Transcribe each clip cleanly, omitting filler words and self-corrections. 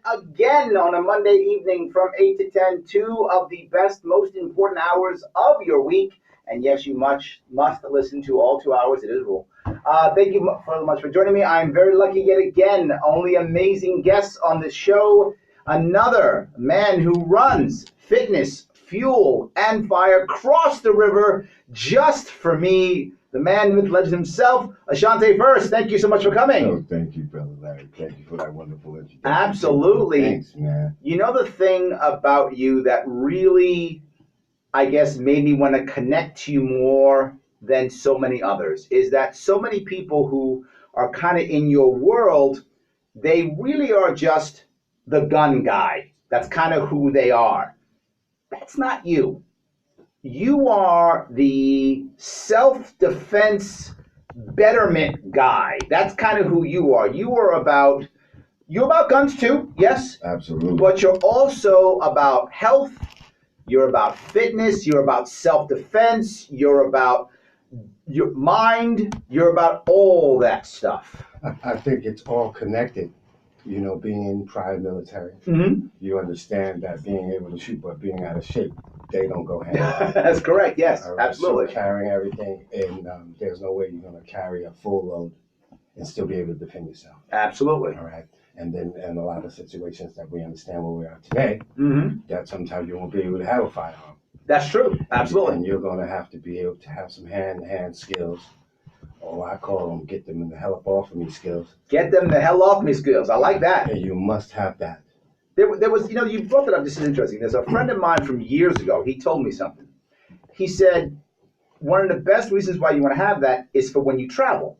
again on a Monday evening from 8 to 10, two of the best, most important hours of your week. And yes, you must listen to all 2 hours. It is a rule. Thank you so much for joining me. I'm very lucky yet again. Only amazing guests on the show. Another man who runs Fitness, Fuel, and Fire across the river just for me. The man with legend himself, Ashante First. Thank you so much for coming. Oh, thank you, Brother Larry. Thank you for that wonderful introduction. Absolutely. Thanks, man. You know the thing about you that really, I guess, made me want to connect to you more than so many others is that so many people who are kind of in your world, they really are just the gun guy. That's kind of who they are. That's not you. You are the self-defense betterment guy. That's kind of who you are. You're about guns too, yes. Absolutely. But you're also about health. You're about fitness. You're about self-defense. You're about your mind. You're about all that stuff. I think it's all connected. You know, being prior military, you understand that being able to shoot but being out of shape, they don't go hand in hand. That's correct, yes, Right, absolutely. so carrying everything, and there's no way you're going to carry a full load and still be able to defend yourself. Absolutely. All right. And then in a lot of situations that we understand where we are today, that sometimes you won't be able to have a firearm. That's true, absolutely. And you're going to have to be able to have some hand-to-hand skills. Or I call them get them the hell up off of me skills. Get them the hell off me skills. I like that. And you must have that. There was, you know, you brought that up. This is interesting. There's a friend of mine from years ago. He told me something. He said, one of the best reasons why you want to have that is for when you travel,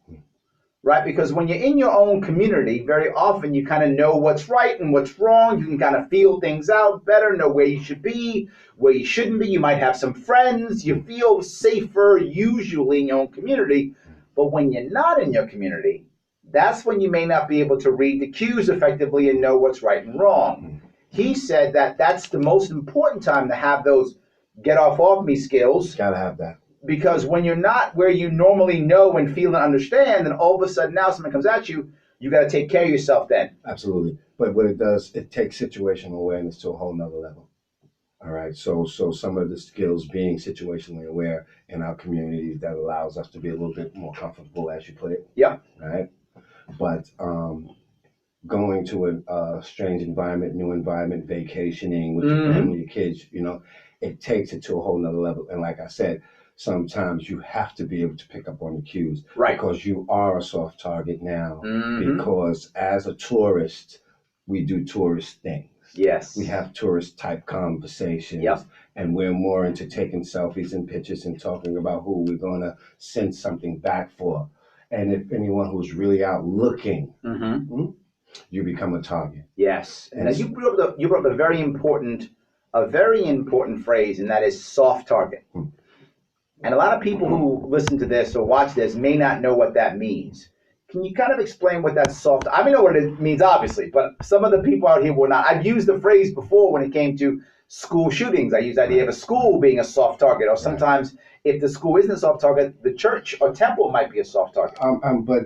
right? Because when you're in your own community, very often you kind of know what's right and what's wrong. You can kind of feel things out better, know where you should be, where you shouldn't be. You might have some friends. You feel safer usually in your own community. But when you're not in your community, that's when you may not be able to read the cues effectively and know what's right and wrong. He said that that's the most important time to have those get off me skills. Gotta have that. Because when you're not where you normally know and feel and understand, then all of a sudden now something comes at you, you got to take care of yourself then. Absolutely. But what it does, it takes situational awareness to a whole nother level. All right, so some of the skills being situationally aware in our communities that allows us to be a little bit more comfortable, as you put it. Yeah. Right. But going to a strange environment, new environment, vacationing with your family, your kids, you know, it takes it to a whole nother level. And like I said, sometimes you have to be able to pick up on the cues, right? Because you are a soft target now. Because as a tourist, we do tourist things. Yes. We have tourist type conversations, and we're more into taking selfies and pictures and talking about who we're going to send something back for. And if anyone who's really out looking, you become a target. Yes. And you brought up a very important phrase, and that is soft target. And a lot of people who listen to this or watch this may not know what that means. Can you kind of explain what that soft? I know what it means, obviously, but some of the people out here will not. I've used the phrase before when it came to school shootings. I used the idea of a school being a soft target, or sometimes if the school isn't a soft target, the church or temple might be a soft target.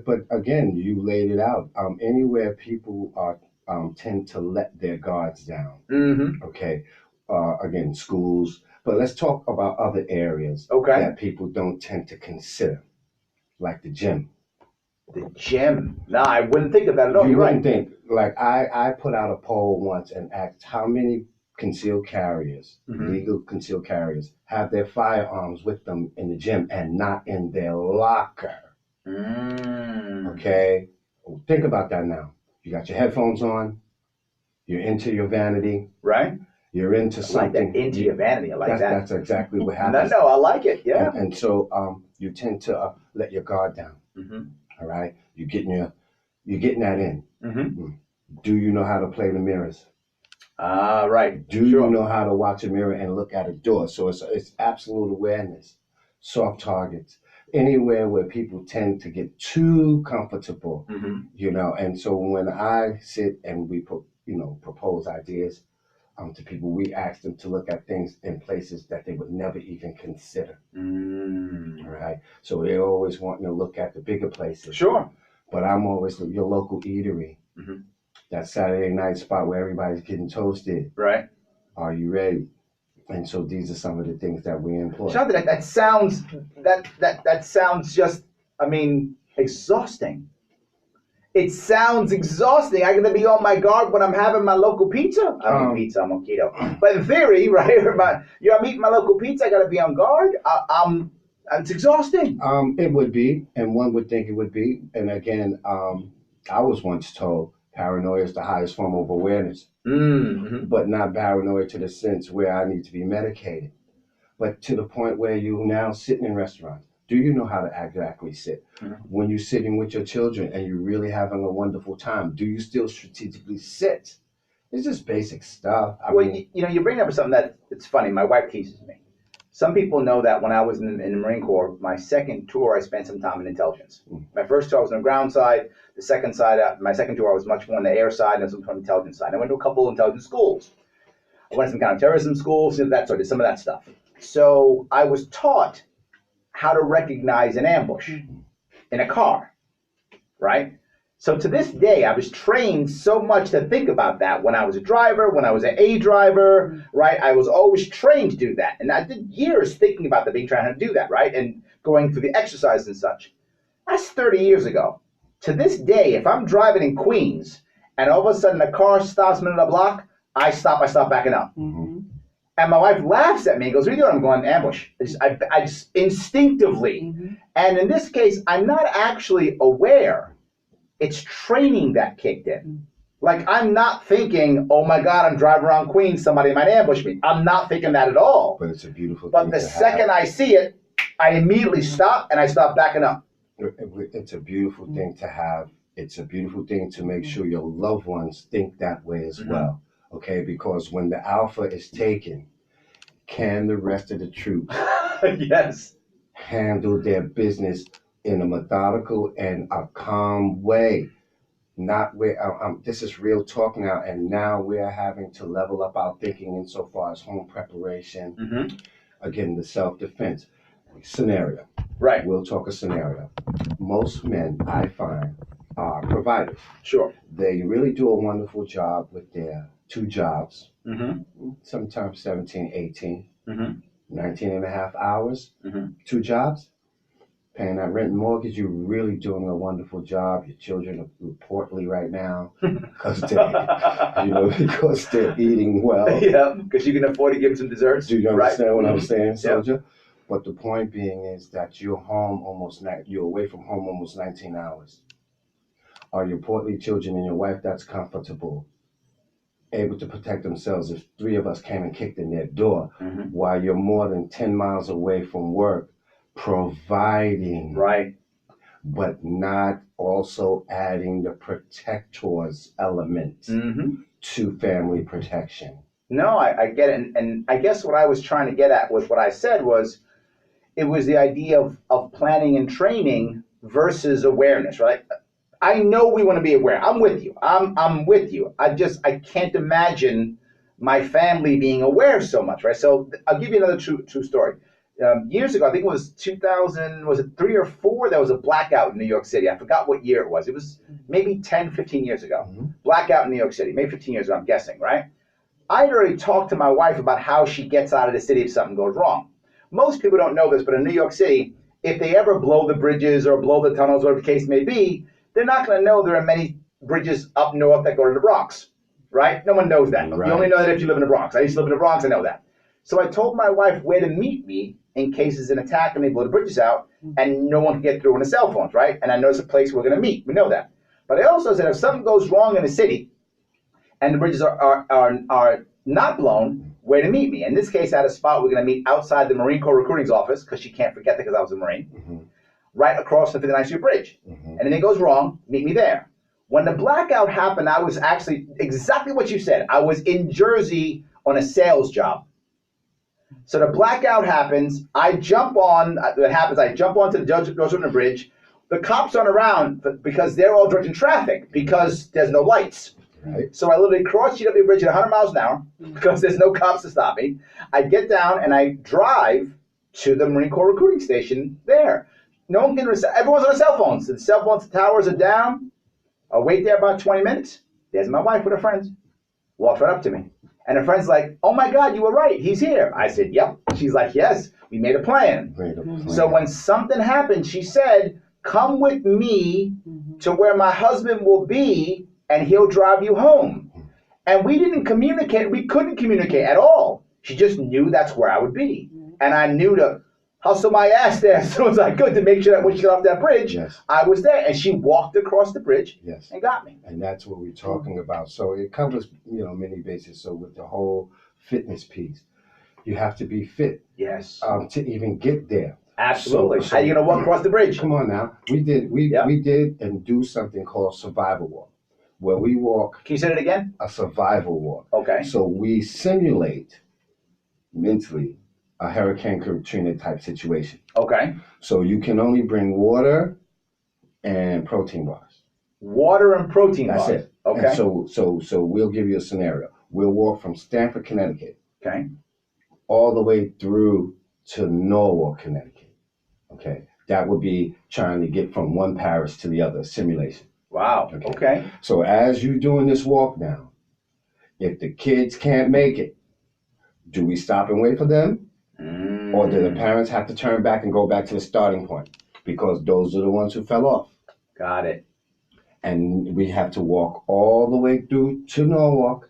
But again, you laid it out. Anywhere people are tend to let their guards down. Okay. Again, schools. But let's talk about other areas that people don't tend to consider, like the gym. The gym. No, I wouldn't think of that at all. You You're wouldn't right. think. Like I put out a poll once and asked how many concealed carriers, legal concealed carriers, have their firearms with them in the gym and not in their locker. Okay? Think about that now. You got your headphones on. You're into your vanity. Right. You're into something. I like that, into your vanity. I like that. That's exactly what happens. No, I like it. Yeah. And so you tend to let your guard down. All right, you're getting that in. Do you know how to play the mirrors? Right. Do you know how to watch a mirror and look at a door? So it's absolute awareness, soft targets, anywhere where people tend to get too comfortable, you know. And so when I sit and we propose ideas to people, we ask them to look at things in places that they would never even consider. Right? So they're always wanting to look at the bigger places. Sure. But I'm always your local eatery. that Saturday night spot where everybody's getting toasted. Right. Are you ready? And so these are some of the things that we employ. Shanta, that sounds just, I mean, exhausting. It sounds exhausting. I'm gonna be on my guard when I'm having my local pizza. I don't eat pizza, I'm on keto. But in theory, right? I'm eating my local pizza. I gotta be on guard. It's exhausting. It would be, and one would think it would be. And again, I was once told paranoia is the highest form of awareness, but not paranoia to the sense where I need to be medicated, but to the point where you now sitting in restaurants. Do you know how to exactly sit? When you're sitting with your children and you're really having a wonderful time, do you still strategically sit? It's just basic stuff. I mean, you bring up something that it's funny. My wife teases me. Some people know that when I was in the Marine Corps, my second tour, I spent some time in intelligence. My first tour, I was on the ground side. The second side, my second tour, I was much more on the air side and some on the intelligence side. I went to a couple of intelligence schools. I went to some counterterrorism schools, that sort of, some of that stuff. So I was taught how to recognize an ambush in a car, right? So to this day, I was trained so much to think about that when I was a driver, when I was an A driver, right? I was always trained to do that. And I did years thinking about that, being trying to do that, right? And going through the exercise and such. That's 30 years ago. To this day, if I'm driving in Queens and all of a sudden a car stops me in the block, I stop backing up. And my wife laughs at me and goes, what are you doing? I'm going ambush. I just instinctively. And in this case, I'm not actually aware. It's training that kicked in. Like, I'm not thinking, oh my God, I'm driving around Queens, somebody might ambush me. I'm not thinking that at all. But it's a beautiful thing. But the second I see it, I immediately stop and I stop backing up. It's a beautiful thing to have. It's a beautiful thing to make sure your loved ones think that way as well. Okay, because when the alpha is taken, can the rest of the troops handle their business in a methodical and a calm way? Not where this is real talk now, and now we're having to level up our thinking insofar as home preparation. Again, the self-defense scenario. Right. We'll talk a scenario. Most men, I find, are providers. Sure. They really do a wonderful job with their 2 jobs, sometimes 17, 18, 19 and a half hours, 2 jobs, paying that rent and mortgage. You're really doing a wonderful job. Your children are portly right now because they're eating well. Yeah, because you can afford to give them some desserts. Do you understand what I'm saying, soldier? But the point being is that you're away from home almost 19 hours. Are your portly children and your wife that's comfortable, able to protect themselves if 3 of us came and kicked in their door while you're more than 10 miles away from work, providing, but not also adding the protectors element to family protection? No, I get it. And I guess what I was trying to get at with what I said was, it was the idea of planning and training versus awareness, right? I know we want to be aware. I'm with you. I'm with you. I can't imagine my family being aware so much, right? So I'll give you another true story. Years ago, I think it was 2000, was it 3 or 4? There was a blackout in New York City. I forgot what year it was. It was maybe 10, 15 years ago. Blackout in New York City, maybe 15 years ago, I'm guessing, right? I'd already talked to my wife about how she gets out of the city if something goes wrong. Most people don't know this, but in New York City, if they ever blow the bridges or blow the tunnels, whatever the case may be, they're not going to know there are many bridges up north that go to the Bronx, right? No one knows that. You only know that if you live in the Bronx. I used to live in the Bronx, I know that. So I told my wife where to meet me in case there's an attack and they blow the bridges out and no one can get through on the cell phones, right? And I know it's a place we're going to meet. We know that. But I also said if something goes wrong in the city and the bridges are not blown, where to meet me. In this case, I had a spot we're going to meet outside the Marine Corps recruiting's office, because she can't forget that because I was a Marine, right across the 59th Street Bridge. And if it goes wrong, meet me there. When the blackout happened, I was actually exactly what you said. I was in Jersey on a sales job. So the blackout happens. I jump onto the Georgia Bridge. The cops aren't around because they're all directing traffic because there's no lights. Right. So I literally cross GW Bridge at 100 miles an hour because there's no cops to stop me. I get down and I drive to the Marine Corps recruiting station there. No one can everyone's on their cell phones. The cell phones, the towers are down. I'll wait there about 20 minutes. There's my wife with her friends. Walks right up to me. And her friend's like, oh my God, you were right. He's here. I said, yep. She's like, yes, we made a plan. So when something happened, she said, come with me to where my husband will be and he'll drive you home. And we didn't communicate. We couldn't communicate at all. She just knew that's where I would be. And I knew to hustle my ass there as soon as I could to make sure that when she got off that bridge, I was there. And she walked across the bridge and got me. And that's what we're talking about. So it covers, many bases. So with the whole fitness piece, you have to be fit. Yes. To even get there. Absolutely. How are you gonna walk across the bridge? Come on now. We did and do something called survival walk, where we walk. Can you say it again? A survival walk. Okay. So we simulate mentally a Hurricane Katrina type situation. Okay. So you can only bring water and protein bars. Water and protein bars. That's it. Okay. And so we'll give you a scenario. We'll walk from Stamford, Connecticut. Okay. All the way through to Norwalk, Connecticut. Okay. That would be trying to get from one parish to the other, simulation. Wow. Okay. So as you're doing this walk now, if the kids can't make it, do we stop and wait for them? Or do the parents have to turn back and go back to the starting point? Because those are the ones who fell off. Got it. And we have to walk all the way through to Norwalk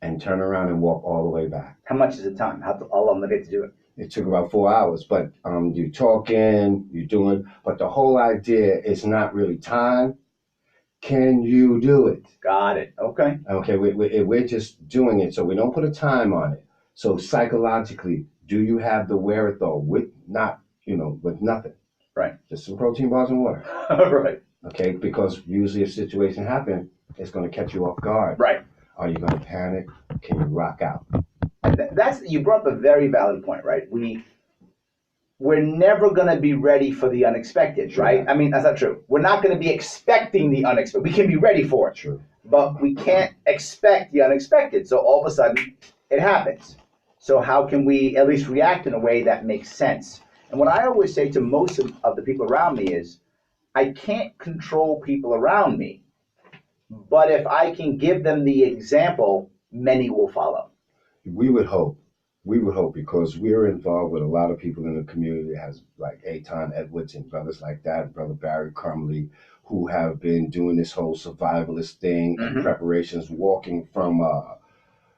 and turn around and walk all the way back. How much is the time? How long do they get to do it? It took about 4 hours, but you're talking, you're doing, but the whole idea is not really time. Can you do it? Got it. Okay. Okay, we're just doing it, so we don't put a time on it. So psychologically, do you have the wherewithal with with nothing? Right. Just some protein bars and water. Right. Okay, because usually if a situation happens, it's going to catch you off guard. Right. Are you going to panic? Can you rock out? You brought up a very valid point, right? We're never going to be ready for the unexpected, right? I mean, that's not true. We're not going to be expecting the unexpected. We can be ready for it. True. But we can't expect the unexpected. So all of a sudden, it happens. So how can we at least react in a way that makes sense? And what I always say to most of the people around me is, I can't control people around me, but if I can give them the example, many will follow. We would hope because we're involved with a lot of people in the community that has like Aton Edwards and brothers like that, Brother Barry Crumley, who have been doing this whole survivalist thing and preparations, walking from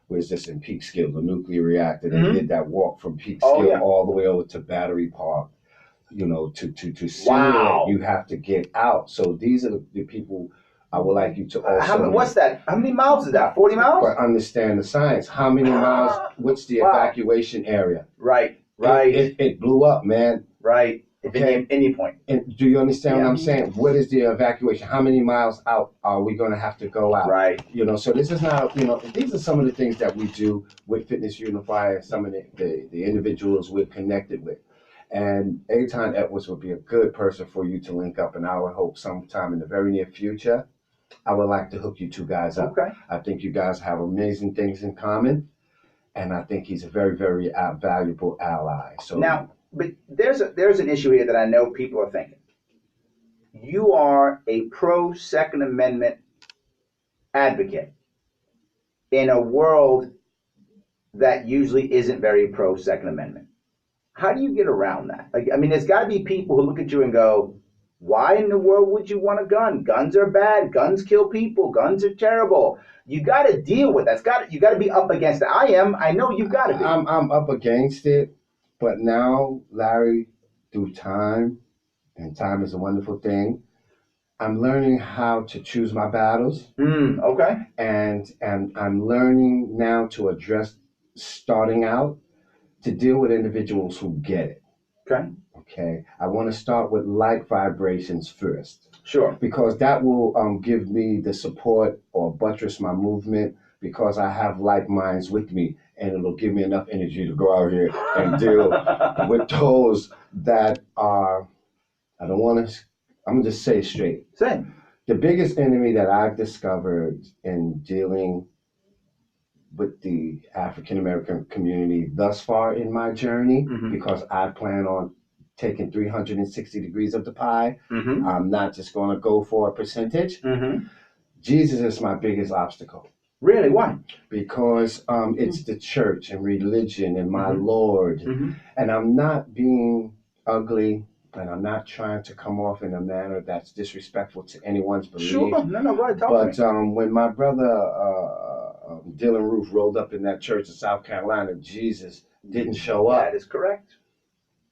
where's this in Peekskill, the nuclear reactor. They did that walk from Peekskill all the way over to Battery Park, to simulate. You have to get out. So these are the people I would like you to also. What's that? How many miles is that? 40 miles? But understand the science. How many miles? What's the evacuation area? Right. It blew up, man. Right. Okay. Any point. And do you understand what I'm saying? What is the evacuation? How many miles out are we going to have to go out? Right. So this is not, these are some of the things that we do with Fitness Unifier, some of the individuals we're connected with. And Aton Edwards would be a good person for you to link up. And I would hope sometime in the very near future, I would like to hook you two guys up. Okay. I think you guys have amazing things in common. And I think he's a very, very valuable ally. So now, but there's an issue here that I know people are thinking. You are a pro-Second Amendment advocate in a world that usually isn't very pro-Second Amendment. How do you get around that? There's got to be people who look at you and go, why in the world would you want a gun? Guns are bad. Guns kill people. Guns are terrible. You got to deal with that. You got to be up against it. I know you've got to be. I'm up against it. But now, Larry, through time, and time is a wonderful thing, I'm learning how to choose my battles. Okay. And I'm learning now to address, starting out, to deal with individuals who get it. Okay. I want to start with light vibrations first. Sure. Because that will give me the support or buttress my movement, because I have like minds with me, and it'll give me enough energy to go out here and deal with those that are, I'm going to just say it straight. Same. The biggest enemy that I've discovered in dealing with the African American community thus far in my journey, because I plan on taking 360 degrees of the pie. I'm not just going to go for a percentage. Jesus is my biggest obstacle. Really? Why? Because it's the church and religion and my Mhm. Lord. Mhm. And I'm not being ugly, and I'm not trying to come off in a manner that's disrespectful to anyone's belief. Sure. No, go ahead, talk But to me. when my brother Dylan Roof rolled up in that church in South Carolina, Jesus didn't show up. That is correct.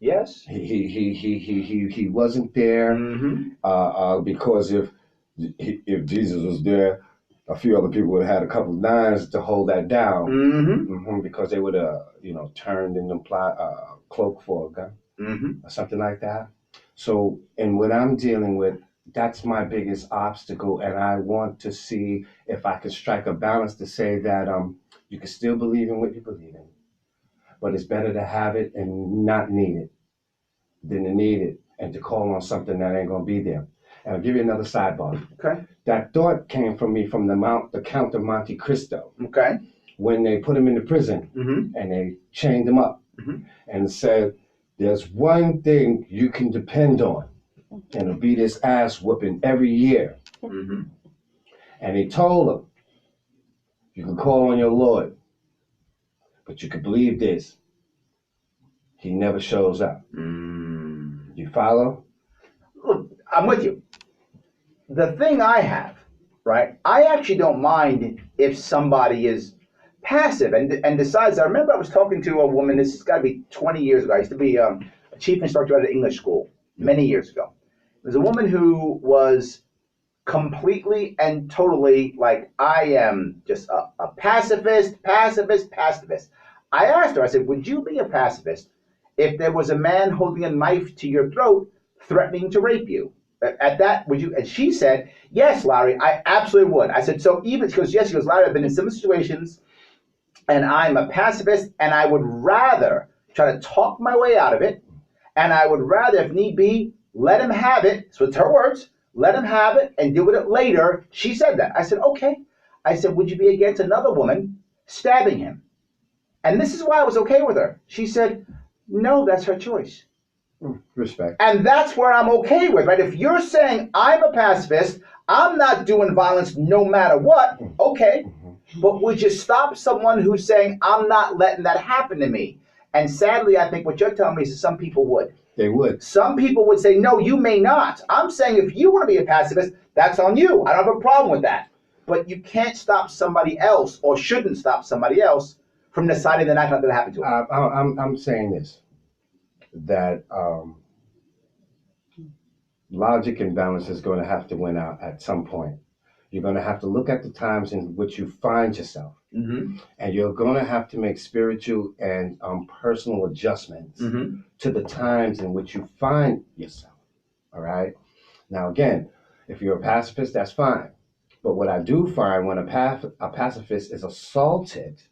Yes. He wasn't there because if Jesus was there, a few other people would have had a couple of nines to hold that down, because they would have, turned and applied cloak for a gun or something like that. So, and what I'm dealing with, that's my biggest obstacle, and I want to see if I can strike a balance to say that you can still believe in what you believe in, but it's better to have it and not need it than to need it and to call on something that ain't gonna be there. And I'll give you another sidebar. Okay. That thought came from me from the Count of Monte Cristo. Okay. When they put him in the prison and they chained him up and said, "There's one thing you can depend on, and it'll be this ass whooping every year." And he told him, "You can call on your Lord, but you can believe this: he never shows up." You follow? Look, I'm with you. The thing I have, right? I actually don't mind if somebody is passive and decides. I remember I was talking to a woman. This has got to be 20 years ago. I used to be a chief instructor at an English school many years ago. There was a woman who was completely and totally like, I am just a pacifist. I asked her, I said, would you be a pacifist if there was a man holding a knife to your throat threatening to rape you? At that, would you? And she said, yes, Larry, I absolutely would. I said, so even, she goes, yes, she goes, Larry, I've been in similar situations and I'm a pacifist and I would rather try to talk my way out of it. And I would rather, if need be, let him have it. So it's her words. Let him have it and deal with it later. She said that. I said, okay. I said, would you be against another woman stabbing him? And this is why I was okay with her. She said, no, that's her choice. Respect. And that's where I'm okay with, right? If you're saying I'm a pacifist, I'm not doing violence no matter what, okay. But would you stop someone who's saying I'm not letting that happen to me? And sadly, I think what you're telling me is that some people would. They would. Some people would say, no, you may not. I'm saying if you want to be a pacifist, that's on you. I don't have a problem with that. But you can't stop somebody else, or shouldn't stop somebody else, from deciding they're not going to happen to them. I'm saying this, that logic and balance is going to have to win out at some point. You're going to have to look at the times in which you find yourself. And you're going to have to make spiritual and personal adjustments to the times in which you find yourself. All right? Now, again, if you're a pacifist, that's fine. But what I do find when a pacifist is assaulted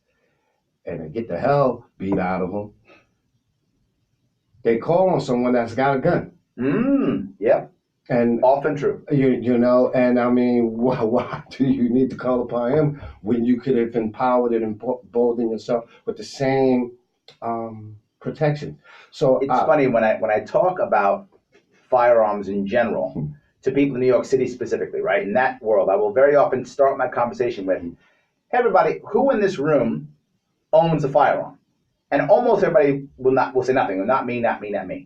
and they get the hell beat out of them, they call on someone that's got a gun. Yep. And often true. You know, and I mean, why do you need to call upon him when you could have empowered and emboldened yourself with the same protection? So it's funny when I talk about firearms in general to people in New York City specifically, right? In that world, I will very often start my conversation with, hey, everybody, who in this room owns a firearm? And almost everybody will say nothing. Not me.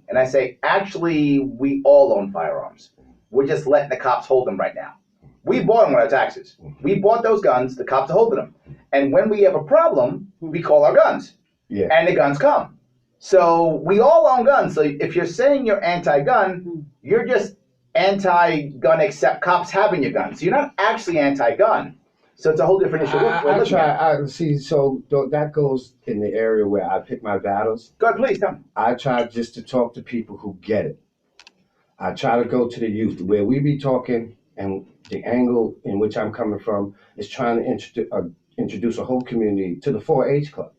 And I say, actually, we all own firearms. We're just letting the cops hold them right now. We bought them with our taxes. We bought those guns. The cops are holding them. And when we have a problem, we call our guns. Yeah. And the guns come. So we all own guns. So if you're saying you're anti-gun, you're just anti-gun except cops having your gun. So you're not actually anti-gun. So it's a whole different issue. So that goes in the area where I pick my battles. Go ahead, please, tell me. I try just to talk to people who get it. I try to go to the youth where we be talking, and the angle in which I'm coming from is trying to introduce a whole community to the 4-H club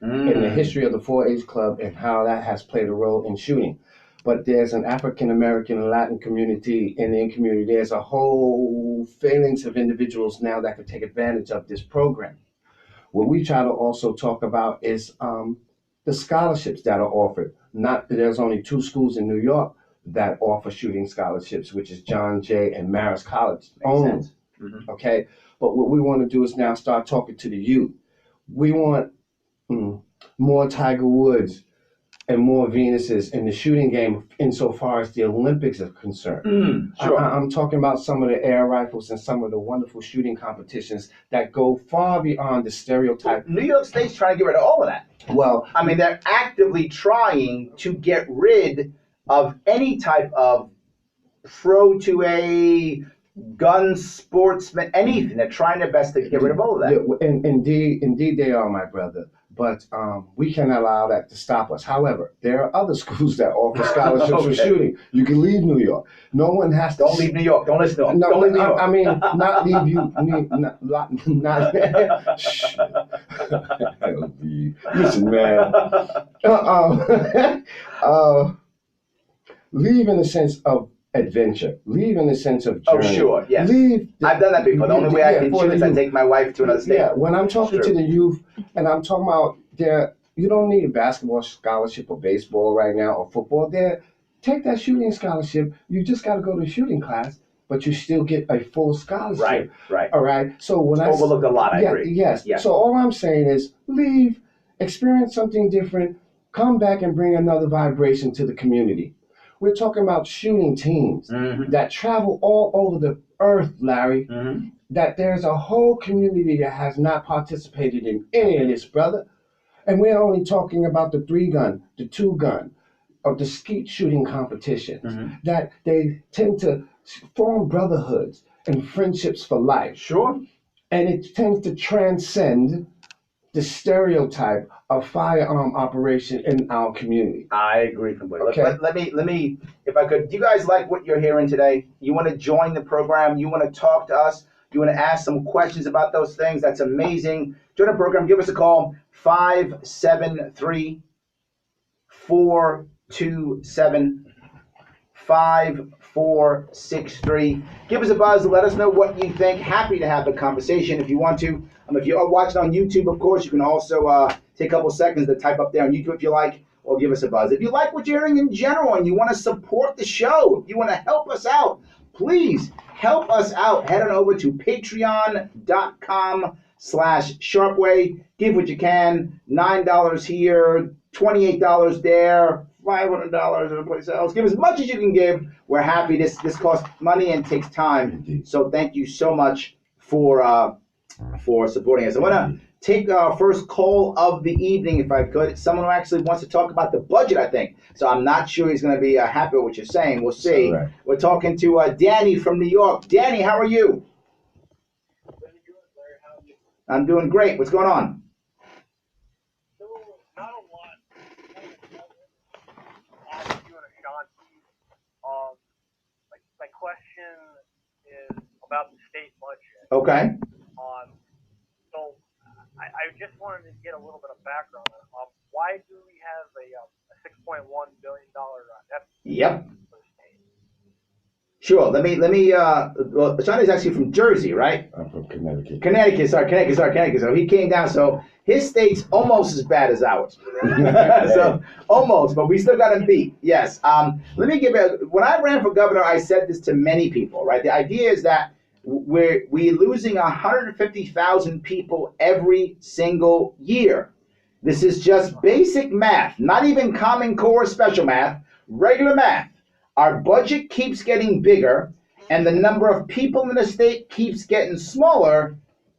and the history of the 4-H club and how that has played a role in shooting. But there's an African American and Latin community, Indian community. There's a whole phalanx of individuals now that can take advantage of this program. What we try to also talk about is the scholarships that are offered. There's only 2 schools in New York that offer shooting scholarships, which is John Jay and Marist College. okay? But what we want to do is now start talking to the youth. We want more Tiger Woods and more Venuses in the shooting game insofar as the Olympics are concerned. Sure. I'm talking about some of the air rifles and some of the wonderful shooting competitions that go far beyond the stereotype. New York State's trying to get rid of all of that. Well, I mean, they're actively trying to get rid of any type of pro to a gun sportsman, anything. They're trying their best to get rid of all of that. Yeah, indeed they are, my brother. But we cannot allow that to stop us. However, there are other schools that offer scholarships for shooting. You can leave New York. No one has to. Don't leave New York. Don't listen to them. No, don't leave New York. I mean, not leave you. Listen, man. Leave in the sense of adventure. Leave in the sense of journey. Oh, sure, yeah. Leave. I've done that before. The only way I can shoot is I take my wife to another state. Yeah, when I'm talking to the youth, and I'm talking about you don't need a basketball scholarship or baseball right now or football. Take that shooting scholarship. You just got to go to shooting class, but you still get a full scholarship. Right. All right. So when it's overlooked a lot, I agree. Yes. So all I'm saying is leave, experience something different, come back and bring another vibration to the community. We're talking about shooting teams that travel all over the earth, Larry, that there's a whole community that has not participated in any of this, brother. And we're only talking about the 3-gun, the 2-gun, or the skeet shooting competitions, that they tend to form brotherhoods and friendships for life. Sure. And it tends to transcend the stereotype of firearm operation in our community. I agree completely. Okay. Let me, if I could, do you guys like what you're hearing today? You want to join the program? You want to talk to us? You want to ask some questions about those things? That's amazing. Join the program. Give us a call, 573-427-5463. Give us a buzz. Let us know what you think. Happy to have the conversation if you want to. If you are watching on YouTube, of course, you can also take a couple seconds to type up there on YouTube if you like, or give us a buzz. If you like what you're hearing in general and you want to support the show, if you want to help us out, please help us out. Head on over to patreon.com/Sharpeway. Give what you can. $9 here, $28 there, $500 in a place else. Give as much as you can give. We're happy. This costs money and takes time. So thank you so much for supporting us. I want to take our first call of the evening, if I could. Someone who actually wants to talk about the budget, I think. So I'm not sure he's going to be happy with what you're saying. We'll see. Right. We're talking to Danny from New York. Danny, how are you? I'm doing great. What's going on? So, not a lot. You and Ashanti. My question is about the state budget. Okay. So, I just wanted to get a little bit of background. Why do we have a $6.1 billion deficit? Yep. Sure. Let me. Well, Ashanti's actually from Jersey, right? I'm from Connecticut. Connecticut. So he came down. So his state's almost as bad as ours. So almost, but we still got him beat. Yes. Let me give it. When I ran for governor, I said this to many people. Right. The idea is that we're losing 150,000 people every single year. This is just basic math, not even Common Core special math, regular math. Our budget keeps getting bigger, and the number of people in the state keeps getting smaller.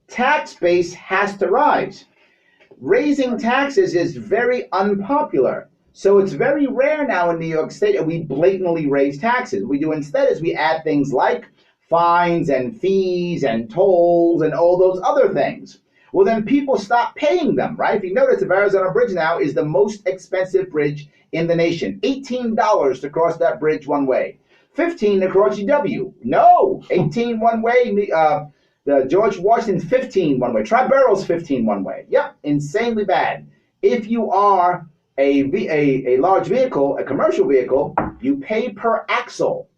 Tax base has to rise. Raising taxes is very unpopular. So it's very rare now in New York State that we blatantly raise taxes. What we do instead is we add things like fines and fees and tolls and all those other things. Well, then people stop paying them, right? If you notice, the Arizona Bridge now is the most expensive bridge in the nation. $18 to cross that bridge one way. $15 to cross GW. No, $18 one way. The George Washington, $15 one way. Tri-Borough's $15 one way. Yep, insanely bad. If you are a large vehicle, a commercial vehicle, you pay per axle.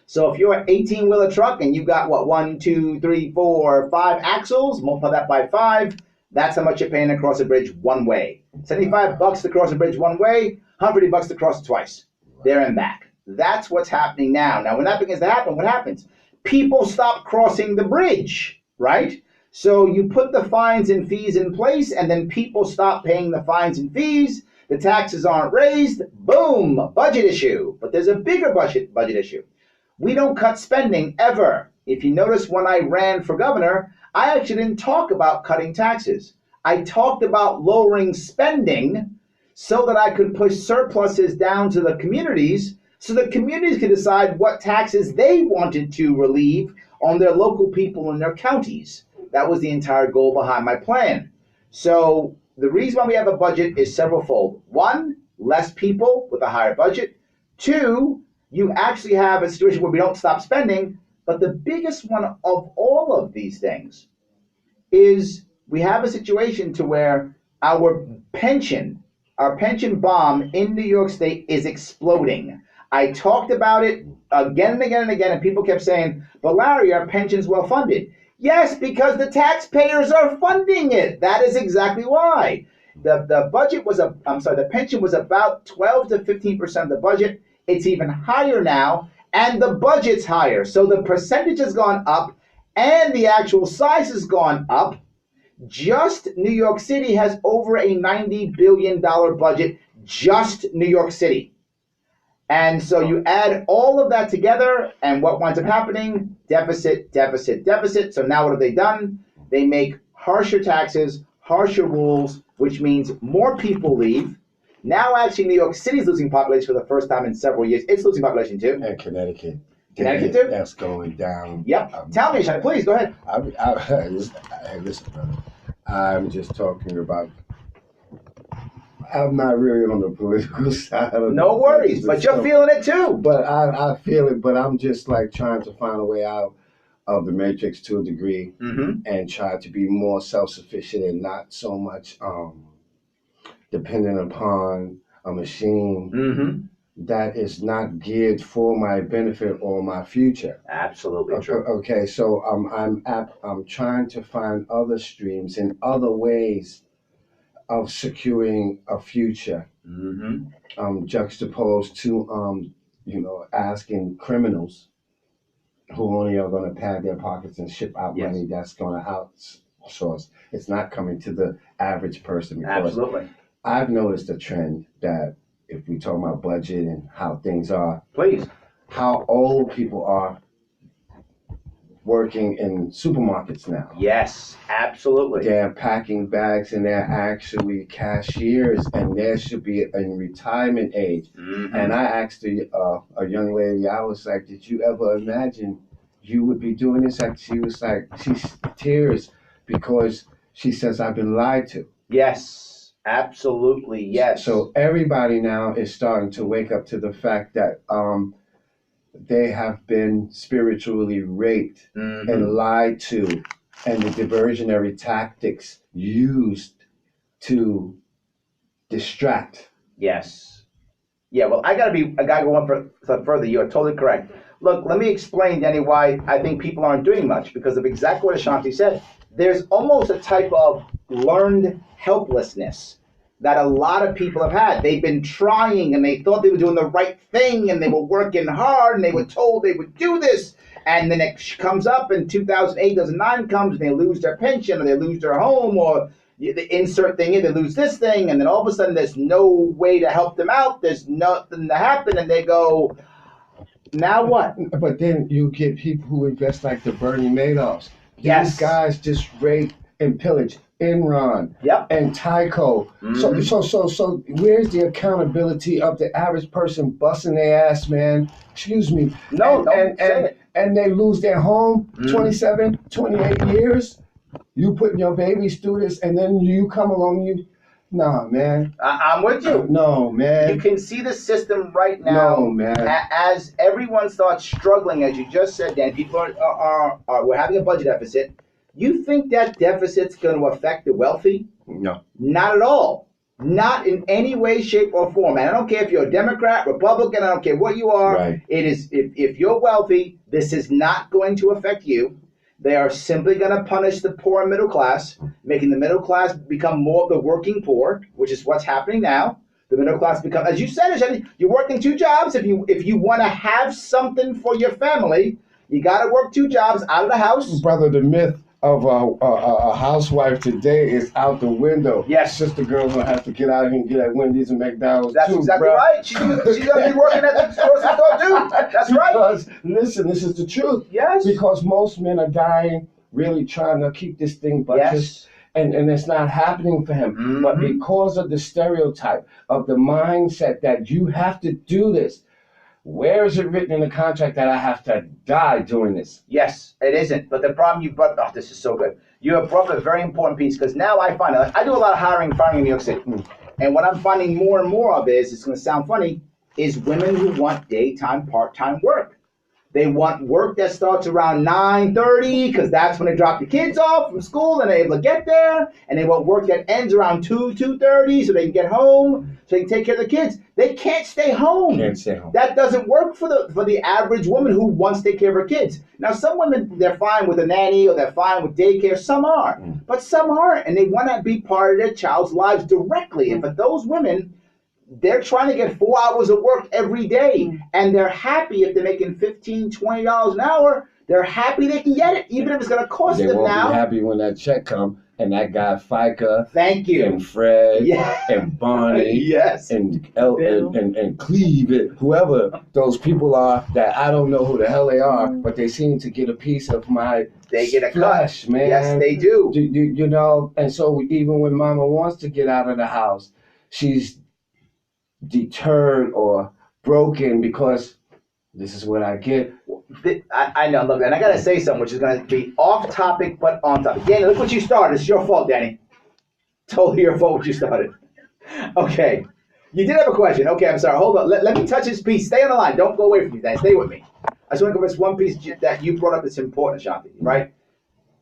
So if you're an 18-wheeler truck and you've got, 1, 2, 3, 4, 5 axles, multiply that by 5, that's how much you're paying to cross a bridge one way. $75 to cross a bridge one way, $150 to cross it twice. There and back. That's what's happening now. Now, when that begins to happen, what happens? people stop crossing the bridge, right? So you put the fines and fees in place, and then people stop paying the fines and fees. The taxes aren't raised. Boom, budget issue. But there's a bigger budget issue. We don't cut spending ever. If you notice, when I ran for governor, I actually didn't talk about cutting taxes. I talked about lowering spending so that I could push surpluses down to the communities, so the communities could decide what taxes they wanted to relieve on their local people in their counties. That was the entire goal behind my plan. So the reason why we have a budget is severalfold. One, less people with a higher budget. Two, you actually have a situation where we don't stop spending. But the biggest one of all of these things is we have a situation to where our pension bomb in New York State is exploding. I talked about it again and again and again, and people kept saying, but Larry, our pension's well funded. Yes, because the taxpayers are funding it. That is exactly why. The pension was about 12 to 15% of the budget. It's even higher now, and the budget's higher. So the percentage has gone up, and the actual size has gone up. Just New York City has over a $90 billion budget, just New York City. And so you add all of that together, and what winds up happening? Deficit, deficit, deficit. So now what have they done? They make harsher taxes, harsher rules, which means more people leave. Now actually New York City is losing population for the first time in several years. It's losing population too. And Connecticut. Connecticut too? That's going down. Yep. Tell me, Shani, please, go ahead. Listen, brother. I'm just talking about, I'm not really on the political side of No worries, but you're feeling it too. But I feel it, but I'm just like trying to find a way out of the matrix to a degree, and try to be more self-sufficient and not so much dependent upon a machine that is not geared for my benefit or my future. Absolutely true. Okay, so I'm trying to find other streams and other ways of securing a future, juxtaposed to asking criminals who only are going to pad their pockets and ship out money that's going to outsource. It's not coming to the average person. Absolutely. I've noticed a trend that if we talk about budget and how things are, please, how old people are working in supermarkets now. Yes, absolutely. They're packing bags and they're actually cashiers, and there should be in retirement age. And I asked a young lady, I was like, did you ever imagine you would be doing this? And she was like, she tears because she says, I've been lied to. Yes. Absolutely, yes. So everybody now is starting to wake up to the fact that they have been spiritually raped and lied to, and the diversionary tactics used to distract. Yes. Yeah, well, I gotta go on further. You are totally correct. Look, let me explain, Danny, why I think people aren't doing much, because of exactly what Ashanti said. There's almost a type of learned helplessness that a lot of people have had. They've been trying, and they thought they were doing the right thing, and they were working hard, and they were told they would do this, and then it comes up, and 2008, 2009 comes, and they lose their pension, or they lose their home, or the insert thing in, they lose this thing, and then all of a sudden there's no way to help them out, there's nothing to happen, and they go, now what? But then you get people who invest like the Bernie Madoffs. Yes. These guys just rape and pillage Enron and Tyco. So where's the accountability of the average person busting their ass, man? Excuse me. No, and they lose their home 27, 28 years. You putting your babies through this, and then you come along, nah, man. I'm with you. No, man. You can see the system right now. No, man. As everyone starts struggling, as you just said, Dan, people we're having a budget deficit. You think that deficit's going to affect the wealthy? No. Not at all. Not in any way, shape, or form. And I don't care if you're a Democrat, Republican, I don't care what you are. Right. It is, if you're wealthy, this is not going to affect you. They are simply going to punish the poor and middle class, making the middle class become more of the working poor, which is what's happening now. The middle class become, as you said, you're working two jobs. If you want to have something for your family, You got to work 2 jobs out of the house. Brother, the myth of a housewife today is out the window. Yes. Sister girls don't have to get out here and get at Wendy's and McDonald's That's too, exactly bruh. right. She's going to be working at the grocery store too. That's right. Because, listen, this is the truth. Yes. Because most men are dying, really trying to keep this thing buttressed. Yes. And it's not happening for him. Mm-hmm. But because of the stereotype of the mindset that you have to do this, where is it written in the contract that I have to die doing this? Yes, it isn't. But the problem you brought, oh, this is so good. You have brought up a very important piece, because now I find, I do a lot of hiring and firing in New York City. And what I'm finding more and more of is, it's going to sound funny, is women who want daytime, part-time work. They want work that starts around 9:30, because that's when they drop the kids off from school and they're able to get there. And they want work that ends around 2:30, so they can get home, so they can take care of the kids. They can't stay home. Can't stay home. That doesn't work for the average woman who wants to take care of her kids. Now, some women, they're fine with a nanny or they're fine with daycare. Some are, but some aren't, and they want to be part of their child's lives directly. And for those women, they're trying to get 4 hours of work every day, and they're happy if they're making $15, $20 an hour. They're happy they can get it, even if it's going to cost They them won't now. be happy when that check comes and that guy FICA Thank you. and Fred Yeah. and Bonnie Yes. and Cleve, and whoever those people are that I don't know who the hell they are, but they seem to get a piece of my They get a flesh, cut. man. Yes, they do. You know, and so even when Mama wants to get out of the house, she's deterred or broken because this is what I get. I know, look, and I got to say something which is going to be off topic but on topic. Danny, look what you started. It's your fault, Danny. Totally your fault what you started. Okay. You did have a question. Okay, I'm sorry. Hold on. Let me touch this piece. Stay on the line. Don't go away from me, Danny. Stay with me. I just want to go over this one piece that you brought up that's important, Shanti, right?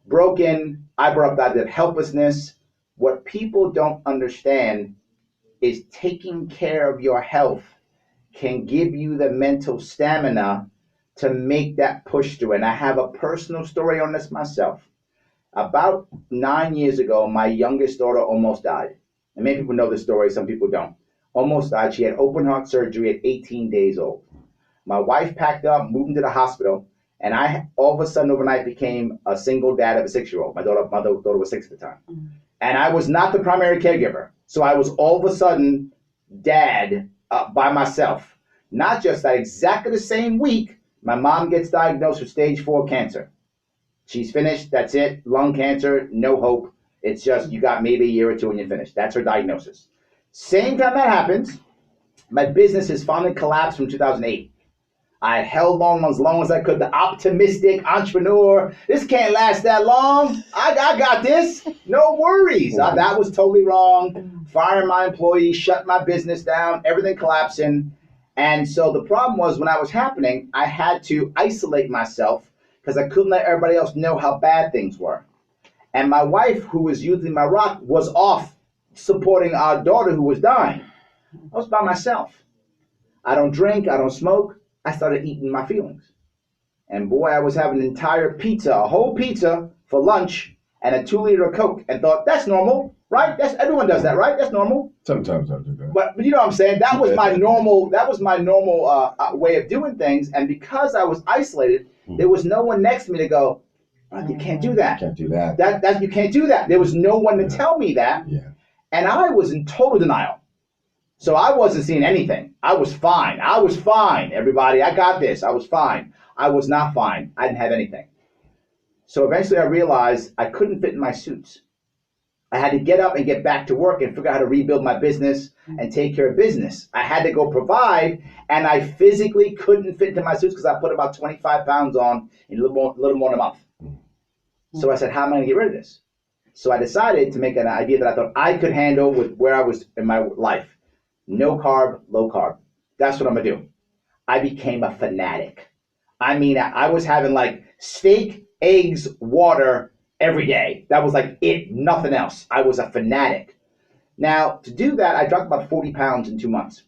Broken. I brought up that idea of helplessness. What people don't understand is taking care of your health can give you the mental stamina to make that push through. And I have a personal story on this myself. About 9 years ago, my youngest daughter almost died. And many people know the story, some people don't. Almost died. She had open heart surgery at 18 days old. My wife packed up, moved into the hospital, and I all of a sudden overnight became a single dad of a 6-year-old. My daughter was 6 at the time. And I was not the primary caregiver. So I was all of a sudden dad by myself. Not just that, exactly the same week, my mom gets diagnosed with stage 4 cancer. She's finished, that's it, lung cancer, no hope. It's just you got maybe a year or 2 and you're finished. That's her diagnosis. Same time that happens, my business has finally collapsed from 2008. I held on as long as I could, the optimistic entrepreneur. This can't last that long. I got this. No worries. That was totally wrong. Firing my employees, shutting my business down, everything collapsing. And so the problem was when I was happening, I had to isolate myself because I couldn't let everybody else know how bad things were. And my wife, who was usually my rock, was off supporting our daughter who was dying. I was by myself. I don't drink, I don't smoke. I started eating my feelings. And boy, I was having an entire pizza, a whole pizza for lunch and a 2-liter of Coke and thought, that's normal, right? Everyone does that, right? That's normal. Sometimes I do that. But you know what I'm saying? That was my normal way of doing things. And because I was isolated, there was no one next to me to go, oh, you can't do that. Can't do that. That you can't do that. There was no one to tell me that. Yeah. And I was in total denial. So I wasn't seeing anything. I was fine. I was fine, everybody. I got this. I was fine. I was not fine. I didn't have anything. So eventually I realized I couldn't fit in my suits. I had to get up and get back to work and figure out how to rebuild my business and take care of business. I had to go provide, and I physically couldn't fit into my suits because I put about 25 pounds on in a little more than a month. So I said, how am I going to get rid of this? So I decided to make an idea that I thought I could handle with where I was in my life. No carb, low carb. That's what I'm going to do. I became a fanatic. I mean, I was having like steak, eggs, water every day. That was like it, nothing else. I was a fanatic. Now, to do that, I dropped about 40 pounds in 2 months.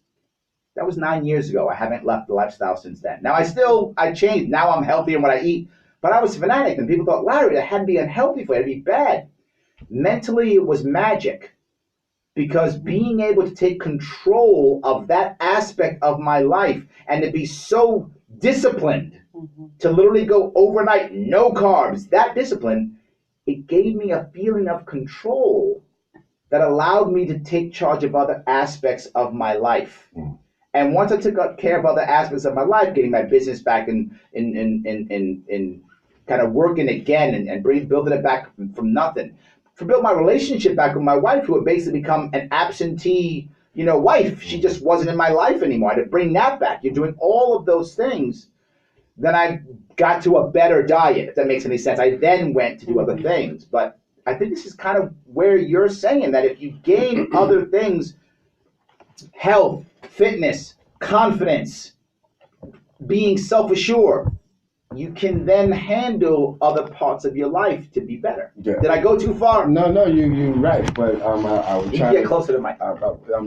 That was 9 years ago. I haven't left the lifestyle since then. Now, I changed. Now I'm healthy in what I eat. But I was a fanatic, and people thought, Larry, that had to be unhealthy for you. It had to be bad. Mentally, it was magic. Because being able to take control of that aspect of my life and to be so disciplined to literally go overnight, no carbs, that discipline, it gave me a feeling of control that allowed me to take charge of other aspects of my life. And once I took care of other aspects of my life, getting my business back in kind of working again and building it back from nothing, to build my relationship back with my wife, who had basically become an absentee, wife. She just wasn't in my life anymore. I had to bring that back. You're doing all of those things. Then I got to a better diet, if that makes any sense. I then went to do other things. But I think this is kind of where you're saying that if you gain other things, health, fitness, confidence, being self-assured, you can then handle other parts of your life to be better. Yeah. Did I go too far? No, you're right. But I was trying to get closer to the mic.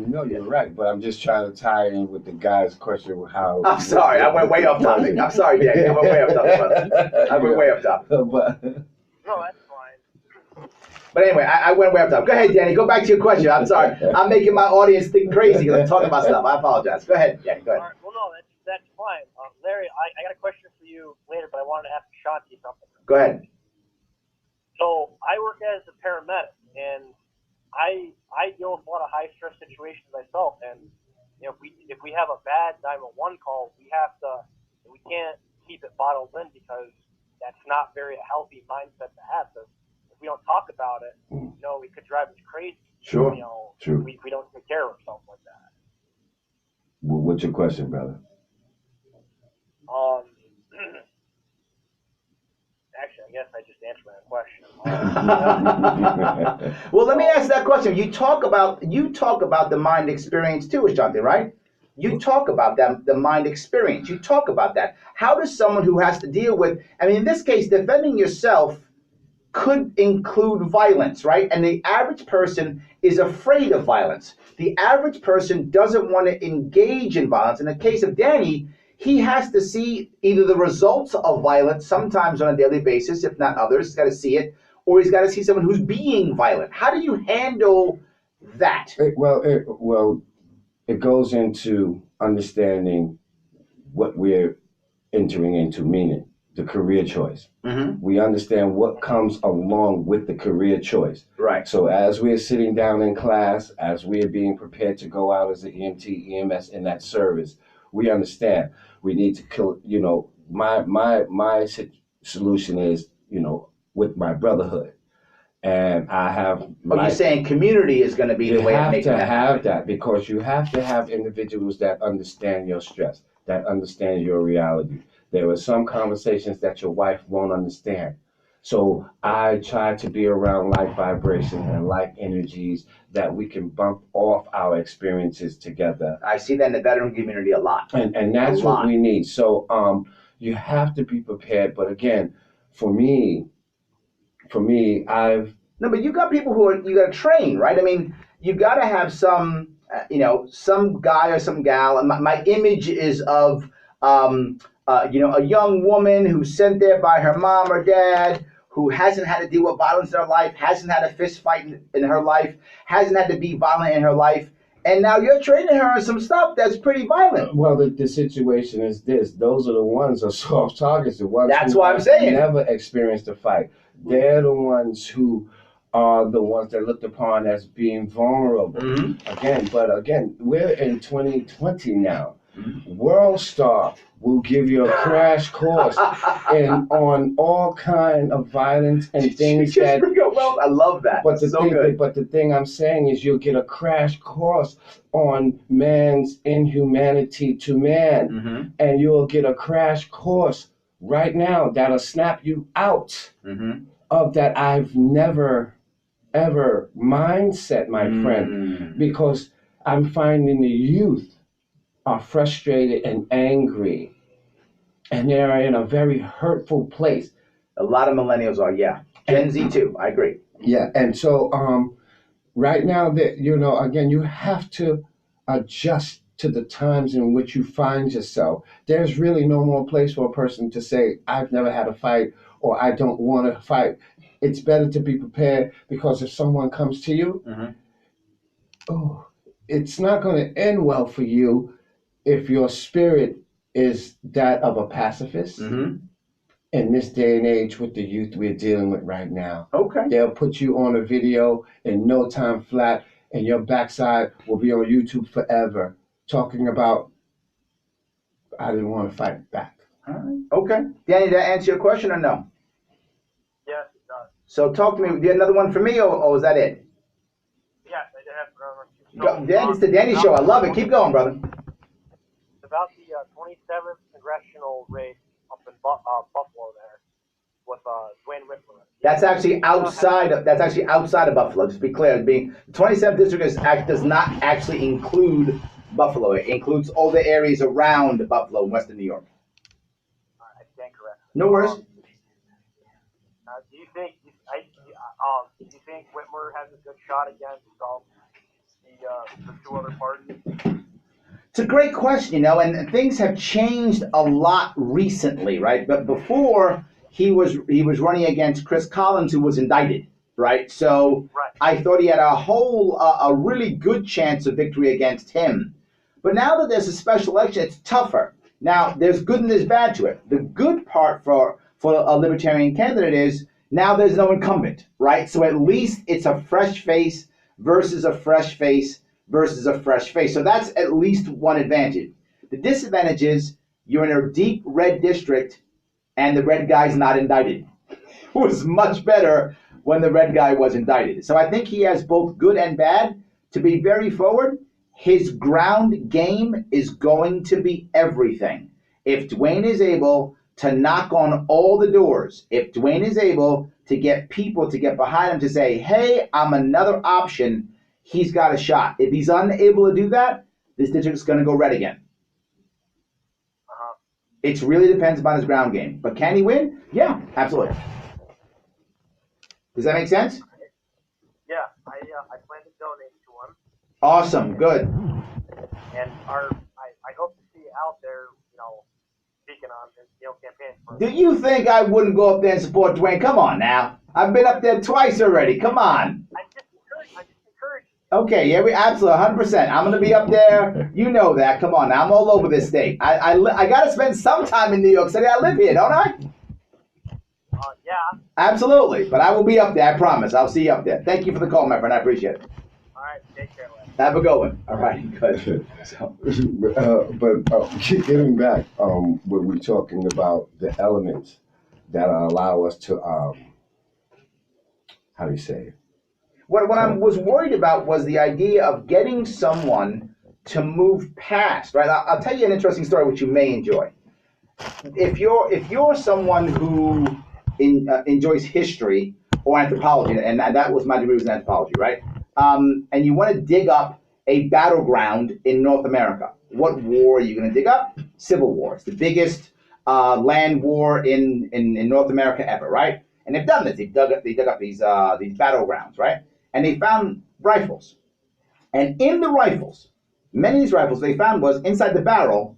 No, you're right. But I'm just trying to tie in with the guy's question with how. I'm sorry, I went way off topic. I'm sorry, Danny. I went way off topic, brother. I went way off topic. No, that's fine. But anyway, I went way off topic. Go ahead, Danny. Go back to your question. I'm sorry. I'm making my audience think crazy because I'm talking about stuff. I apologize. Go ahead, Danny. Go ahead. All right. Well, no, that's fine. Larry, I got a question for you later, but I wanted to ask Shanti something. Go ahead. So I work as a paramedic, and I deal with a lot of high stress situations myself. And if we have a bad 911 call, we can't keep it bottled in because that's not very a healthy mindset to have. So if we don't talk about it, it could drive us crazy. Sure. Sure. We don't take care of ourselves like that. What's your question, brother? Actually, I guess I just answered my question. Well, let me ask that question. You talk about the mind experience too, Ashanti, right? You talk about the mind experience. You talk about that. How does someone who has to deal with, in this case, defending yourself could include violence, right? And the average person is afraid of violence. The average person doesn't want to engage in violence. In the case of Danny, he has to see either the results of violence, sometimes on a daily basis, if not others. He's got to see it, or he's got to see someone who's being violent. How do you handle that? It goes into understanding what we're entering into, meaning the career choice. Mm-hmm. We understand what comes along with the career choice. Right. So as we're sitting down in class, as we're being prepared to go out as an EMT, EMS in that service, we understand we need to kill, my solution is, with my brotherhood. And I have. You're saying community is going to be the way of making that. You have to have that because you have to have individuals that understand your stress, that understand your reality. There are some conversations that your wife won't understand. So I try to be around like vibration and like energies that we can bump off our experiences together. I see that in the veteran community a lot. And that's what we need. So you have to be prepared. But again, for me, but you got people you got to train, right? You got to have some, some guy or some gal. And my image is of, a young woman who's sent there by her mom or dad, who hasn't had to deal with violence in her life, hasn't had a fist fight in her life, hasn't had to be violent in her life. And now you're training her on some stuff that's pretty violent. Well, the situation is this. Those are the ones who are soft targets, the ones who I'm saying. Never experienced a fight. They're the ones who are the ones that are looked upon as being vulnerable. Mm-hmm. Again, we're in 2020 now. Mm-hmm. World Star will give you a crash course on all kind of violence and things I love that. But the thing I'm saying is you'll get a crash course on man's inhumanity to man. Mm-hmm. And you'll get a crash course right now that'll snap you out of that I've never ever mindset, my friend, because I'm finding the youth are frustrated and angry, and they're in a very hurtful place. A lot of millennials are, Gen Z too. I agree. Yeah, and so right now that again, you have to adjust to the times in which you find yourself. There's really no more place for a person to say, "I've never had a fight" or "I don't want to fight." It's better to be prepared because if someone comes to you, it's not going to end well for you if your spirit is that of a pacifist. In this day and age with the youth we're dealing with right now. Okay. They'll put you on a video in no time flat, and your backside will be on YouTube forever, talking about, I didn't want to fight back. All right. Okay. Danny, did that answer your question or no? Yes, it does. So talk to me. Do you have another one for me, or is that it? Yes, I did have another one. Dan, it's the Danny Show. I love it. Keep going, brother. It's about the 27th congressional race up in Buffalo there with Dwayne Whitmer. That's actually outside of Buffalo. Just to be clear, being the 27th district does not actually include Buffalo. It includes all the areas around Buffalo, Western New York. I stand corrected. No worries. Do you think Whitmer has a good shot against the two other parties? It's a great question, and things have changed a lot recently, right? But before he was running against Chris Collins, who was indicted, right? So right. I thought he had a really good chance of victory against him. But now that there's a special election, it's tougher. Now there's good and there's bad to it. The good part for a libertarian candidate is now there's no incumbent, right? So at least it's a fresh face versus a fresh face versus a fresh face. So that's at least one advantage. The disadvantage is you're in a deep red district and the red guy's not indicted. It was much better when the red guy was indicted. So I think he has both good and bad. To be very forward, his ground game is going to be everything. If Dwayne is able to knock on all the doors, if Dwayne is able to get people to get behind him to say, hey, I'm another option, he's got a shot. If he's unable to do that, this district is going to go red again. It really depends upon his ground game. But can he win? Yeah, absolutely. Does that make sense? Yeah, I plan to donate to him. Awesome, good. And I hope to see you out there, speaking on this, campaign. Do you think I wouldn't go up there and support Dwayne? Come on now. I've been up there twice already. Come on. I just encourage you. Okay, yeah, we absolutely 100%. I'm gonna be up there. You know that. Come on, now. I'm all over this state. I gotta spend some time in New York City. I live here, don't I? Yeah. Absolutely, but I will be up there. I promise. I'll see you up there. Thank you for the call, my friend. I appreciate it. All right, take care, Larry. Have a good one. All right, good. So. Getting back, when we're talking about the elements that allow us to, how do you say it? What I was worried about was the idea of getting someone to move past, right? I'll tell you an interesting story which you may enjoy. If you're someone who enjoys history or anthropology, and that was my degree was in anthropology, right? And you want to dig up a battleground in North America. What war are you going to dig up? Civil War. It's the biggest land war in North America ever, right? And they've done this. They dug up these battlegrounds, right? And they found rifles. And in the rifles, many of these rifles they found was inside the barrel,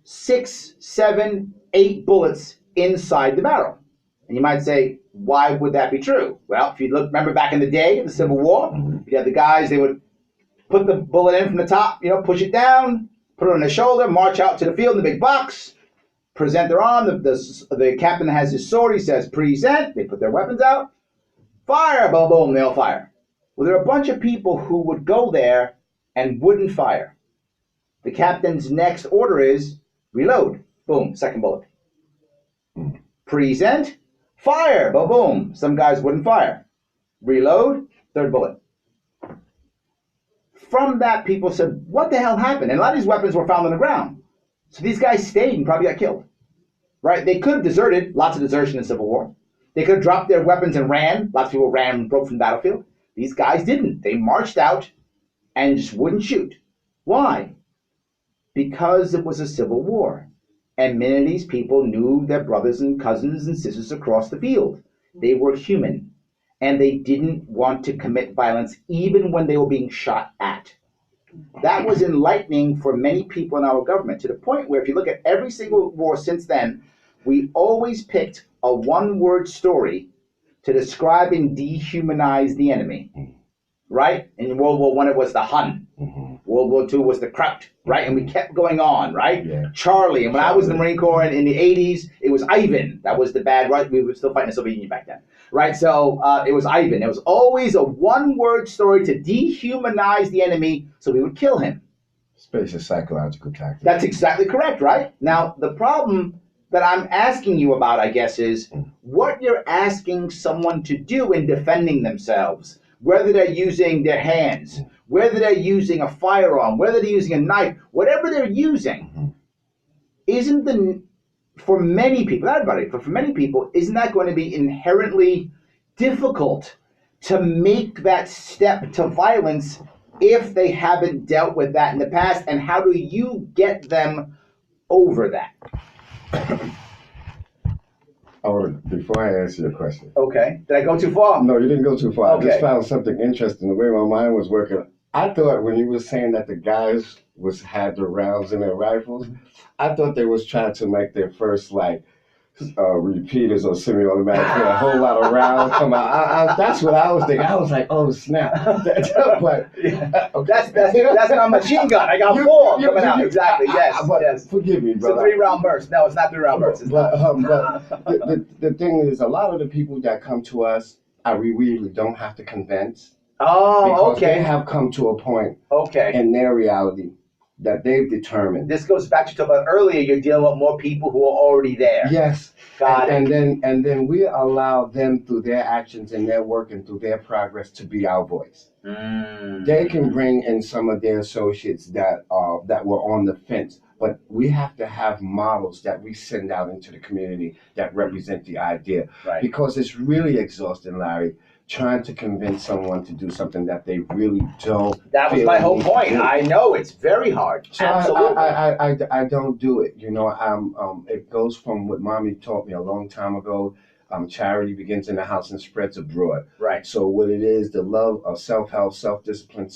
6, 7, 8 bullets inside the barrel. And you might say, why would that be true? Well, if you remember back in the day, the Civil War, you had the guys, they would put the bullet in from the top, push it down, put it on their shoulder, march out to the field in the big box, present their arm. The captain has his sword. He says, present. They put their weapons out. Fire, boom, boom, they'll fire. Well, there are a bunch of people who would go there and wouldn't fire. The captain's next order is reload. Boom, second bullet. Present. Fire, boom, boom. Some guys wouldn't fire. Reload, third bullet. From that, people said, what the hell happened? And a lot of these weapons were found on the ground. So these guys stayed and probably got killed. Right? They could have deserted. Lots of desertion in the Civil War. They could have dropped their weapons and ran. Lots of people ran and broke from the battlefield. These guys didn't. They marched out and just wouldn't shoot. Why? Because it was a civil war. And many of these people knew their brothers and cousins and sisters across the field. They were human. And they didn't want to commit violence even when they were being shot at. That was enlightening for many people in our government, to the point where if you look at every single war since then, we always picked a one-word story to describe and dehumanize the enemy. Right? In World War I, it was the Hun. World World War II was the Kraut, right? And we kept going on, right? Yeah. Charlie, and when I was in the Marine Corps in the 80s, it was Ivan. That was the bad, right? We were still fighting the Soviet Union back then, right? So it was Ivan. It was always a one-word story to dehumanize the enemy so we would kill him. Space is psychological tactic. That's exactly correct, right? Now, the problem that I'm asking you about, I guess, is what you're asking someone to do in defending themselves, whether they're using their hands, whether they're using a firearm, whether they're using a knife, whatever they're using, for many people, not everybody, but for many people, isn't that going to be inherently difficult to make that step to violence if they haven't dealt with that in the past? And how do you get them over that? Before I answer your question. Okay. Did I go too far? No, you didn't go too far. Okay. I just found something interesting, the way my mind was working. I thought when you were saying that the guys had the rounds in their rifles, I thought they was trying to make their first, repeaters or semi-automatics with a whole lot of rounds come out. That's what I was thinking. I was like, oh, snap. But, that's my machine gun. I got four coming out. Exactly, yes. Forgive me, brother. It's a 3-round burst. No, it's not 3-round burst. But the thing is, a lot of the people that come to us, we really don't have to convince. Oh, because okay. They have come to a point in their reality that they've determined. This goes back to you talked about earlier. You're dealing with more people who are already there. Yes. Got it. And then we allow them through their actions and their work and through their progress to be our voice. They can bring in some of their associates that were on the fence, but we have to have models that we send out into the community that represent the idea. Right. Because it's really exhausting, Larry, trying to convince someone to do something that they really don't. That was my whole point. I know it's very hard. So absolutely. I don't do it. It goes from what Mommy taught me a long time ago. Charity begins in the house and spreads abroad. Right. So what it is, the love of self-help, self-discipline,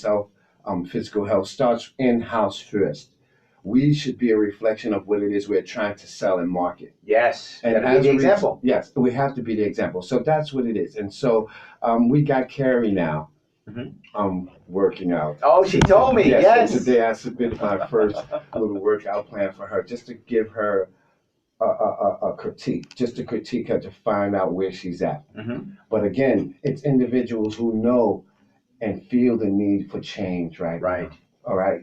physical health starts in-house first. We should be a reflection of what it is we're trying to sell and market. Yes, and as the example. Yes, we have to be the example. So that's what it is. And so we got Carrie now working out. Oh, she told me, yes. So today I submitted my first little workout plan for her just to give her a critique, just to critique her to find out where she's at. But again, it's individuals who know and feel the need for change right now. All right,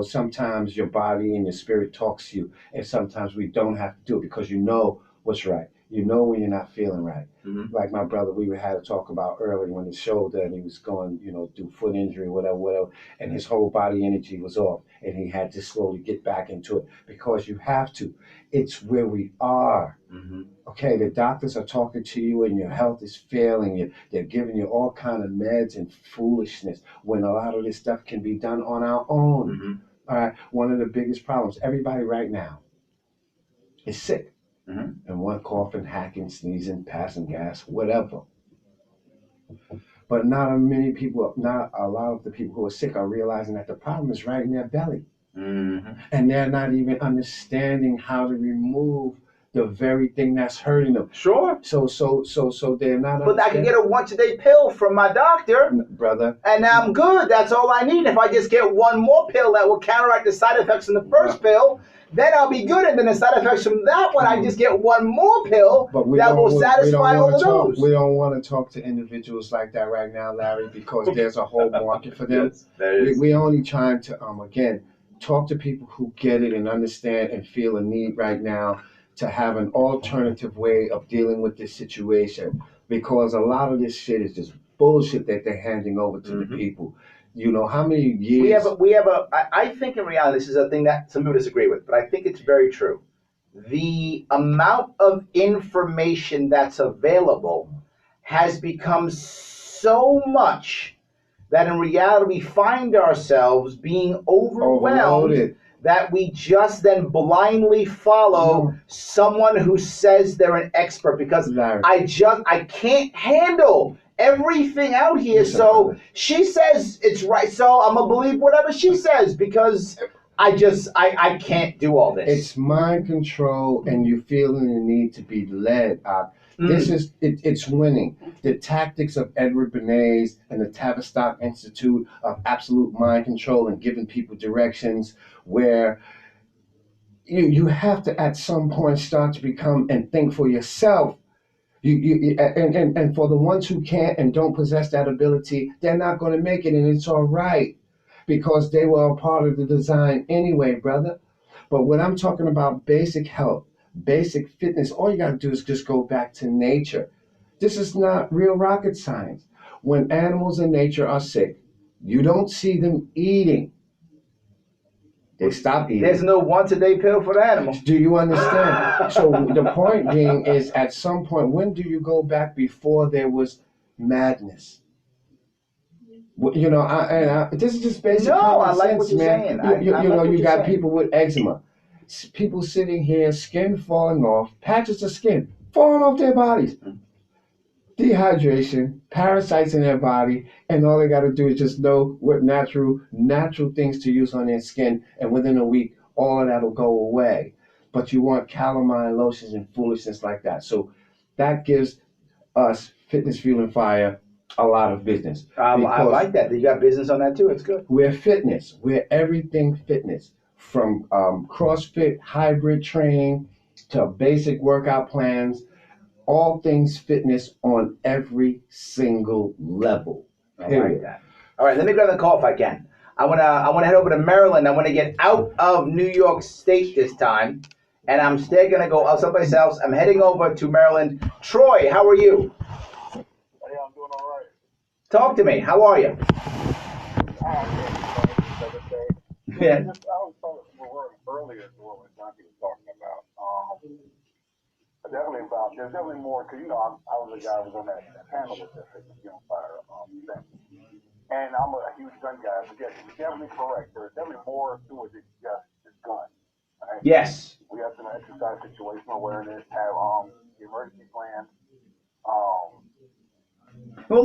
sometimes your body and your spirit talks to you, and sometimes we don't have to do it because you know what's right. You know when you're not feeling right. Like my brother, we had to talk about earlier when his shoulder and he was going, through foot injury, whatever, and his whole body energy was off, and he had to slowly get back into it because you have to. It's where we are. Okay, the doctors are talking to you and your health is failing you. They're giving you all kind of meds and foolishness when a lot of this stuff can be done on our own. All right, one of the biggest problems, everybody right now is sick. And one coughing, hacking, sneezing, passing gas, whatever. But not a lot of the people who are sick are realizing that the problem is right in their belly. And they're not even understanding how to remove the very thing that's hurting them. Sure. So they're not. But I can get a once-a-day pill from my doctor, brother, and I'm good. That's all I need. If I just get one more pill that will counteract the side effects from the first pill, then I'll be good. And then the side effects from that one, I just get one more pill that will satisfy all of those. We don't want to talk to individuals like that right now, Larry, because there's a whole market for them. Yes, we're only trying to again talk to people who get it and understand and feel a need right now to have an alternative way of dealing with this situation, because a lot of this shit is just bullshit that they're handing over to the people. How many years? I think in reality, this is a thing that some people disagree with, but I think it's very true. The amount of information that's available has become so much that in reality we find ourselves being overwhelmed that we just then blindly follow someone who says they're an expert, because I can't handle everything out here. So she says it's right, so I'm gonna believe whatever she says because I can't do all this. It's mind control, and you feeling the need to be led. This is it's winning. The tactics of Edward Bernays and the Tavistock Institute of absolute mind control and giving people directions, where you have to at some point start to become and think for yourself. And for the ones who can't and don't possess that ability, they're not going to make it, and it's all right, because they were a part of the design anyway, brother. But when I'm talking about basic health, basic fitness, all you got to do is just go back to nature. This is not real rocket science. When animals in nature are sick, you don't see them eating. They stop eating. There's no once-a-day pill for the animal. Do you understand? So the point being is, at some point, when do you go back before there was madness? You know, this is just basic common like sense, what you're man. saying. You like know, what you you're got saying. people with eczema, people sitting here, skin falling off, patches of skin falling off their bodies. Dehydration, parasites in their body, and all they got to do is just know what natural things to use on their skin, and within a week, all of that will go away. But you want calamine lotions and foolishness like that. So that gives us Fitness Fuel and Fire a lot of business. I like that. You got business on that too. It's good. We're fitness. We're everything fitness, from CrossFit, hybrid training, to basic workout plans. All things fitness on every single level. I like that. All right, let me grab the call if I can. I wanna head over to Maryland. I want to get out of New York State this time, and I'm still gonna go someplace else. I'm heading over to Maryland. Troy, how are you? Hey, I'm doing all right. Talk to me. How are you? Yeah. I was talking earlier to what Johnny was talking about. Definitely about, there's definitely more, because, you know, I was a guy who was on that panel with this Fitness Fuel and Fire thing. And I'm a huge gun guy, but yes, you're definitely correct. There's definitely more to it than just this gun. Right? Yes. We have to exercise situational awareness, have the emergency plan. Well,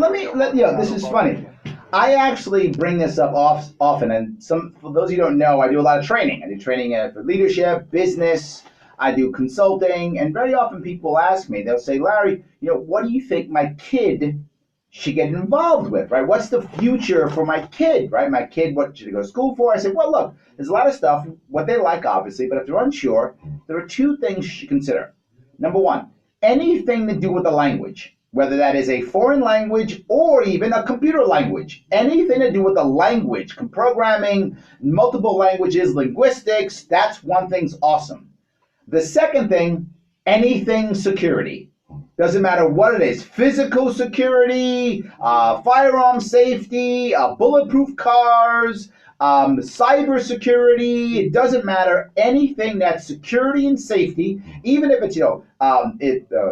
this is funny. I actually bring this up often, and for those of you who don't know, I do a lot of training. I do training for leadership, business. I do consulting, and very often people ask me, they'll say, Larry, what do you think my kid should get involved with, right? What's the future for my kid, right? My kid, what should they go to school for? I said, well, look, there's a lot of stuff, what they like, obviously, but if they're unsure, there are two things you should consider. Number one, anything to do with the language, whether that is a foreign language or even a computer language, anything to do with the language, programming, multiple languages, linguistics, that's one thing's awesome. The second thing, anything security. Doesn't matter what it is. Physical security, firearm safety, bulletproof cars, cyber security. It doesn't matter. Anything that's security and safety, even if it's,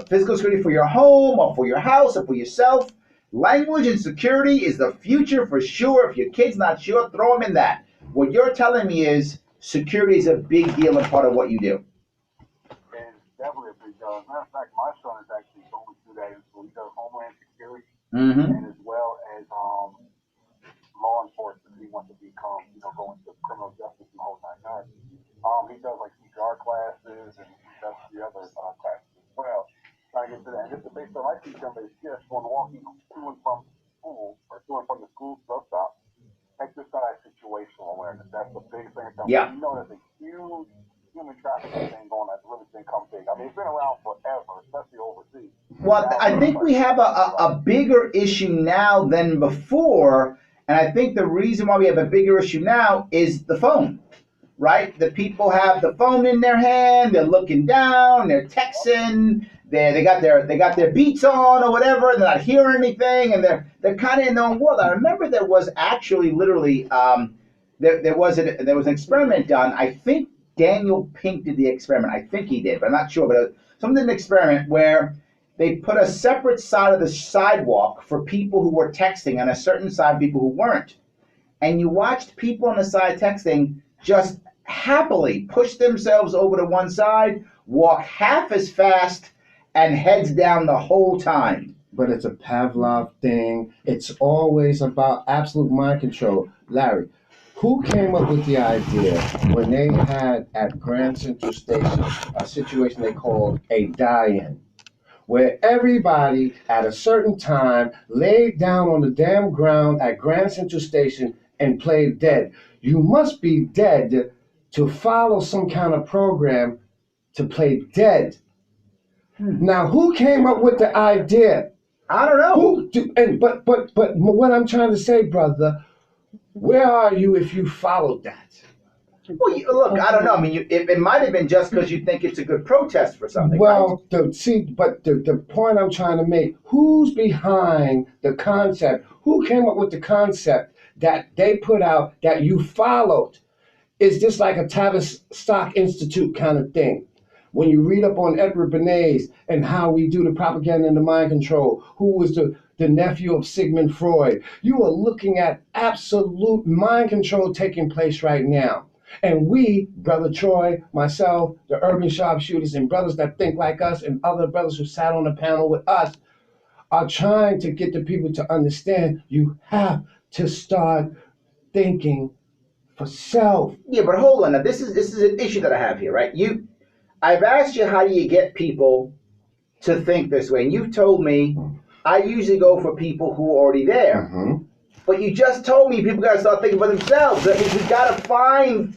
physical security for your home or for your house or for yourself. Language and security is the future for sure. If your kid's not sure, throw them in that. What you're telling me is security is a big deal and part of what you do. Definitely a big deal. As a matter of fact, my son is actually going through that in school. He does Homeland Security, and as well as law enforcement. He wants to become, go into criminal justice and the whole nine yards. He does like CPR classes, and he does the other classes as well. Trying to get to that. And just the basic I teach them is just when walking to and from school or to and from the school bus stop, exercise situational awareness. That's the biggest thing. Yeah. There's a huge human trafficking thing going on. It's really become big. I mean, it's been around forever, especially overseas. Well, I think we have a bigger issue now than before, and I think the reason why we have a bigger issue now is the phone, right? The people have the phone in their hand, they're looking down, they're texting, they got their beats on or whatever, they're not hearing anything, and they're kind of in their own world. I remember there was actually literally there was an experiment done. I think Daniel Pink did the experiment. I think he did, but I'm not sure. But an experiment where they put a separate side of the sidewalk for people who were texting and a certain side people who weren't. And you watched people on the side texting just happily push themselves over to one side, walk half as fast, and heads down the whole time. But it's a Pavlov thing. It's always about absolute mind control. Larry, who came up with the idea when they had at Grand Central Station a situation they called a die-in, where everybody at a certain time laid down on the damn ground at Grand Central Station and played dead. You must be dead to follow some kind of program to play dead. Now, who came up with the idea? I don't know. But what I'm trying to say, brother, where are you if you followed that? Well, look, I don't know. I mean, it might have been just because you think it's a good protest for something. Well, the point I'm trying to make, who's behind the concept? Who came up with the concept that they put out that you followed? Is this like a Tavistock Institute kind of thing? When you read up on Edward Bernays and how we do the propaganda and the mind control, who was the nephew of Sigmund Freud, you are looking at absolute mind control taking place right now. And we, Brother Troy, myself, the urban sharpshooters, and brothers that think like us, and other brothers who sat on the panel with us, are trying to get the people to understand you have to start thinking for self. Yeah, but hold on. Now, this is an issue that I have here, right? I've asked you, how do you get people to think this way? And you've told me I usually go for people who are already there. Mm-hmm. But you just told me people got to start thinking for themselves. That means we've got to find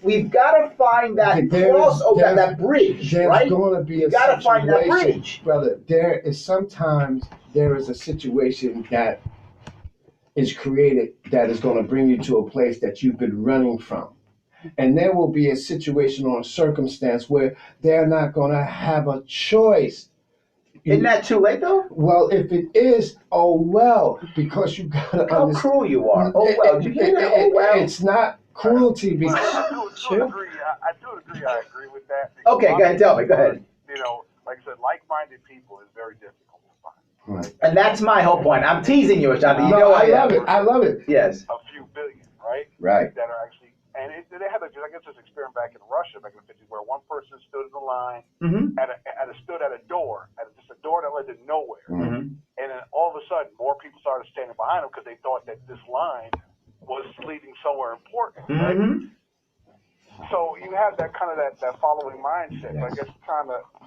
that crossover, that bridge, right? There's going to be a got to find that bridge, brother. Sometimes there is a situation that is created that is going to bring you to a place that you've been running from. And there will be a situation or a circumstance where they're not going to have a choice. Isn't that too late, though? Well, if it is, oh well, because you got to understand. How cruel you are. Oh well. Did you hear that? Oh well. It's not cruelty. I do agree. I agree with that. Okay, go ahead. Tell me. Go ahead. You know, like I said, like-minded people is very difficult to find. Right? And that's my whole point. I'm teasing you, Ashanti. You know I love it. I love it. Yes. A few billion, right? Right. That are actually, and they had, I guess, this experiment back in Russia back in the 50s, where one person stood in the line, stood at a door, just a door that led to nowhere, and then all of a sudden, more people started standing behind him because they thought that this line was leading somewhere important, right? So you have that kind of that following mindset. But I guess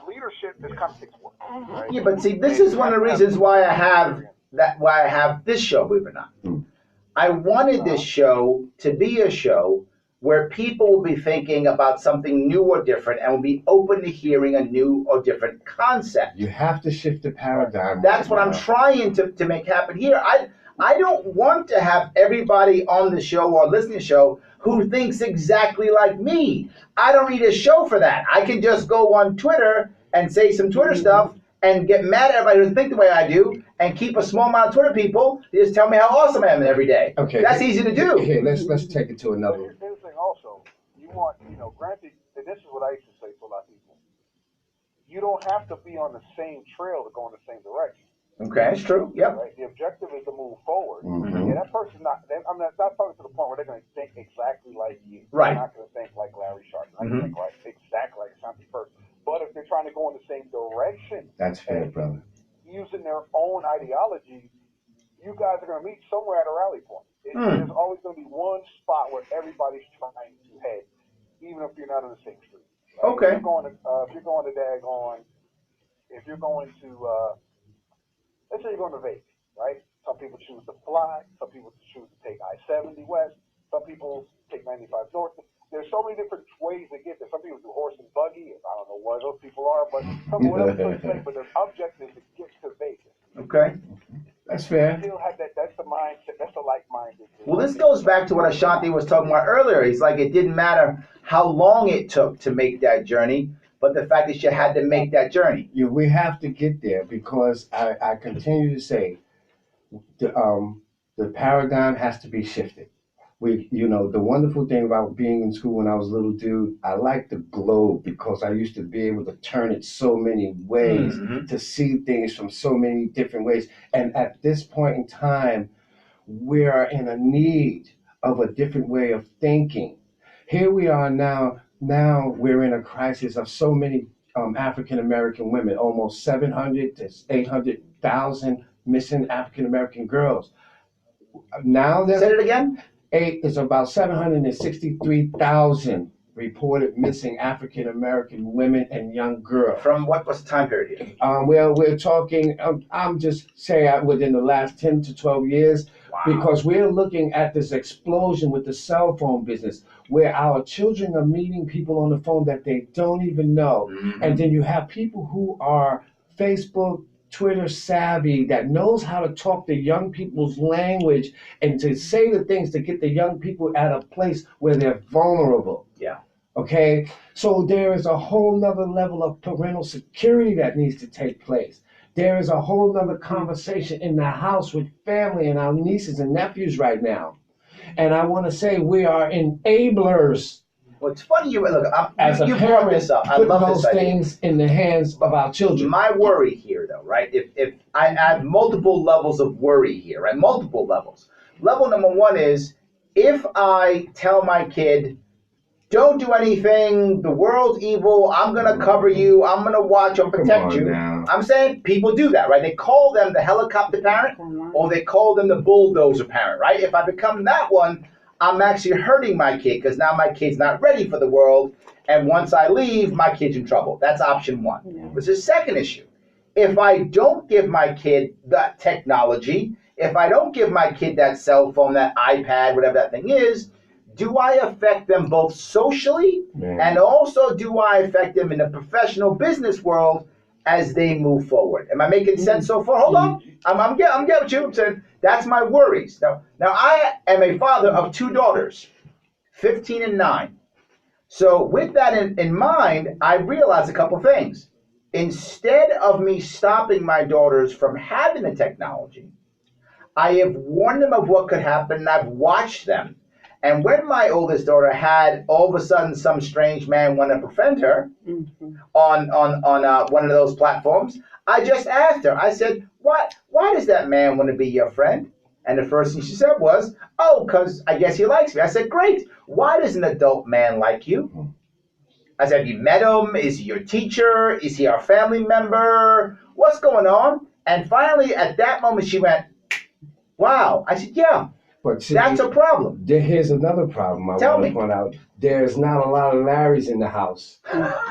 leadership is kind of takes work, right? Yeah, but see, this is one of the reasons why I have this show, believe it or not. I wanted this show to be a show where people will be thinking about something new or different and will be open to hearing a new or different concept. You have to shift the paradigm. That's what I'm trying to make happen here. I don't want to have everybody on the show or listening to the show who thinks exactly like me. I don't need a show for that. I can just go on Twitter and say some Twitter stuff and get mad at everybody who thinks the way I do, and keep a small amount of Twitter people to just tell me how awesome I am every day. Okay, that's easy to do. Here, let's take it to another. Here's the thing also, you want, granted, and this is what I used to say to a lot of people, you don't have to be on the same trail to go in the same direction. Okay, it's true. Yep. Right? The objective is to move forward. Yeah, that person's not. I'm not talking to the point where they're going to think exactly like you. Right. They're not going to think like Larry Sharpe. They're not going to think like exactly like Ashanti person. But if they're trying to go in the same direction, that's fair, brother. Using their own ideology, you guys are going to meet somewhere at a rally point. There's always going to be one spot where everybody's trying to head, even if you're not on the same street. Right? Okay. If you're going to let's say you're going to Vegas, right? Some people choose to fly. Some people choose to take I-70 west. Some people take 95 north. There's so many different ways to get there. Some people do horse and buggy. I don't know what those people are, but whatever they say. But their objective is to get to Vegas. Okay. That's fair. Still have that. That's the mindset. That's the like-minded. Well, this goes back to what Ashanti was talking about earlier. He's like, it didn't matter how long it took to make that journey, but the fact that you had to make that journey. We have to get there because I continue to say the paradigm has to be shifted. The wonderful thing about being in school when I was a little dude, I liked the globe because I used to be able to turn it so many ways, to see things from so many different ways. And at this point in time, we are in a need of a different way of thinking. Here we are now we're in a crisis of so many African-American women, almost 700 to 800,000 missing African-American girls. Now Say it again? It's about 763,000 reported missing African American women and young girls. From what's the time period here? Well, we're talking, I'm just saying within the last 10 to 12 years, because we're looking at this explosion with the cell phone business, where our children are meeting people on the phone that they don't even know. And then you have people who are Facebook, Twitter savvy, that knows how to talk the young people's language and to say the things to get the young people at a place where they're vulnerable. Yeah. Okay, so there is a whole nother level of parental security that needs to take place. There is a whole nother conversation in the house with family and our nieces and nephews right now. And I want to say we are enablers. Well, it's funny you look. As a you parent, brought this up. I put love those this idea. things in the hands of our children. My worry here, though, right? If I have multiple levels of worry here, right? Multiple levels. Level number one is if I tell my kid, don't do anything, the world's evil, I'm going to cover you, I'm going to watch and protect you. Now. I'm saying people do that, right? They call them the helicopter parent or they call them the bulldozer parent, right? If I become that one, I'm actually hurting my kid because now my kid's not ready for the world. And once I leave, my kid's in trouble. That's option one. Yeah. There's a second issue. If I don't give my kid that technology, if I don't give my kid that cell phone, that iPad, whatever that thing is, do I affect them both socially and also do I affect them in the professional business world as they move forward? Am I making sense so far? Hold on. I'm getting with you. I'm saying that's my worries. Now I am a father of two daughters, 15 and 9. So with that in mind, I realized a couple things. Instead of me stopping my daughters from having the technology, I have warned them of what could happen, and I've watched them. And when my oldest daughter had all of a sudden some strange man want to befriend her on one of those platforms, I just asked her. I said, why does that man want to be your friend? And the first thing she said was, oh, because I guess he likes me. I said, great. Why does an adult man like you? I said, have you met him? Is he your teacher? Is he our family member? What's going on? And finally, at that moment, she went, wow. I said, yeah. But see, that's a problem. Here's another problem I Tell want me. to point out. There's not a lot of Larrys in the house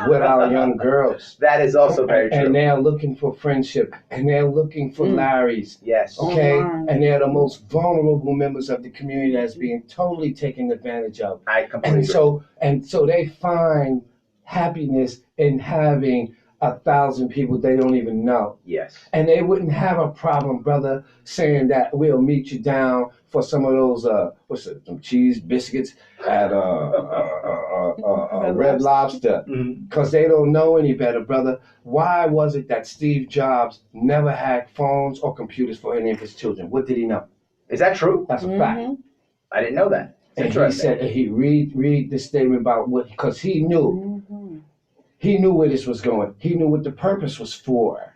with our young girls. That is also very true. And they're looking for friendship, and they're looking for Larrys. Yes. Okay? Oh, and they're the most vulnerable members of the community that's being totally taken advantage of. I completely agree. And so they find happiness in having 1,000 people they don't even know. Yes. And they wouldn't have a problem, brother, saying that we'll meet you down for some of those, some cheese biscuits at Red Lobster, because they don't know any better, brother. Why was it that Steve Jobs never had phones or computers for any of his children? What did he know? Is that true? That's a fact. I didn't know that. And he said, he read the statement about what, because he knew. He knew where this was going. He knew what the purpose was for.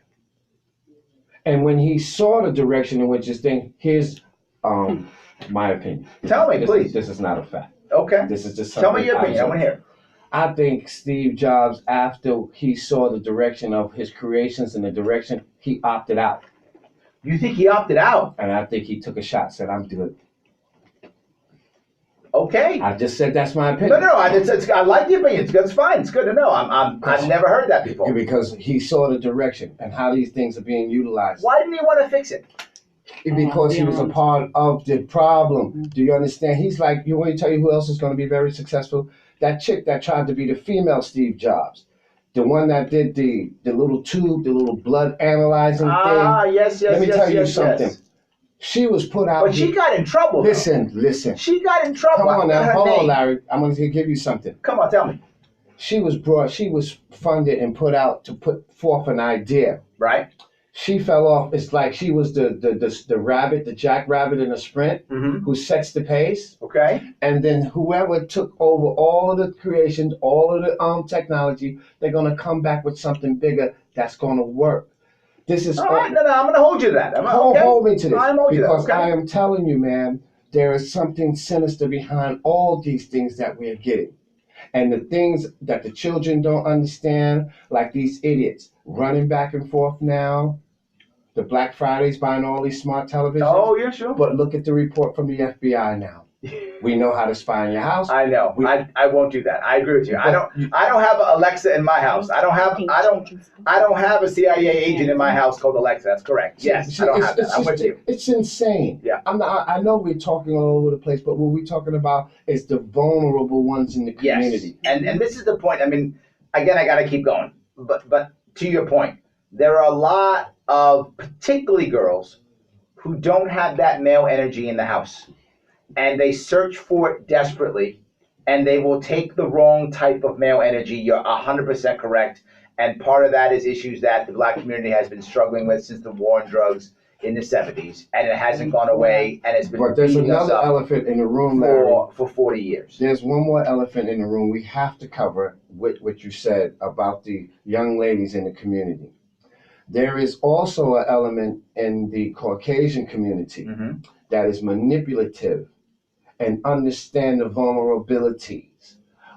And when he saw the direction in which this thing, here's my opinion. Tell me, please. This is not a fact. Okay. This is just Tell me your opinion. I want to hear. I think Steve Jobs, after he saw the direction of his creations and the direction, he opted out. You think he opted out? And I think he took a shot, said, I'm good. Okay. I just said that's my opinion. No. I like the opinion. It's fine. It's good to know. I've never heard that before. Because he saw the direction and how these things are being utilized. Why didn't he want to fix it? Because he was a part of the problem. Do you understand? He's like, you want me to tell you who else is going to be very successful? That chick that tried to be the female Steve Jobs. The one that did the little tube, the little blood analyzing thing. Yes. Let me tell you something. Yes. She was put out. But she got in trouble. Listen. She got in trouble. Come on now. Hold on, Larry. I'm going to give you something. Come on, tell me. She was funded and put out to put forth an idea. Right. She fell off. It's like she was the rabbit, the jackrabbit in a sprint who sets the pace. Okay. And then whoever took over all of the creations, all of the technology, they're going to come back with something bigger that's going to work. This is all right. No, I'm going to hold you to that. Hold me to this. I'm hold you to that. Because I am telling you, man, there is something sinister behind all these things that we're getting. And the things that the children don't understand, like these idiots running back and forth now, the Black Fridays buying all these smart televisions. Oh, yeah, sure. But look at the report from the FBI now. We know how to spy in your house. I know. I won't do that. I agree with you. I don't have Alexa in my house. I don't have a CIA agent in my house called Alexa. That's correct. Yes, I don't have that. I'm with you. It's insane. Yeah. I know we're talking all over the place, but what we're talking about is the vulnerable ones in the community. Yes. And this is the point. I mean, again, I got to keep going. But to your point, there are a lot of particularly girls who don't have that male energy in the house. And they search for it desperately, and they will take the wrong type of male energy. You're 100% correct. And part of that is issues that the Black community has been struggling with since the war on drugs in the 70s, and it hasn't gone away, and it's been But there's another elephant in the room, for 40 years. There's one more elephant in the room we have to cover with what you said about the young ladies in the community. There is also an element in the Caucasian community that is manipulative and understand the vulnerabilities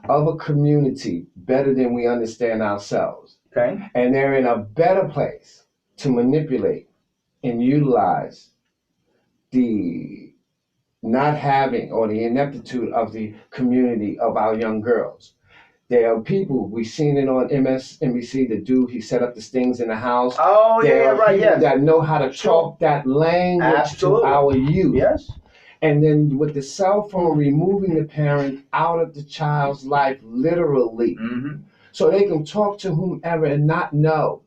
of a community better than we understand ourselves. Okay. And they're in a better place to manipulate and utilize the not having or the ineptitude of the community of our young girls. There are people, we've seen it on MSNBC, the dude, he set up the stings in the house. Oh, there yeah, right, yes. That know how to talk that language to our youth. Yes. And then with the cell phone, removing the parent out of the child's life, literally. So they can talk to whomever and not know,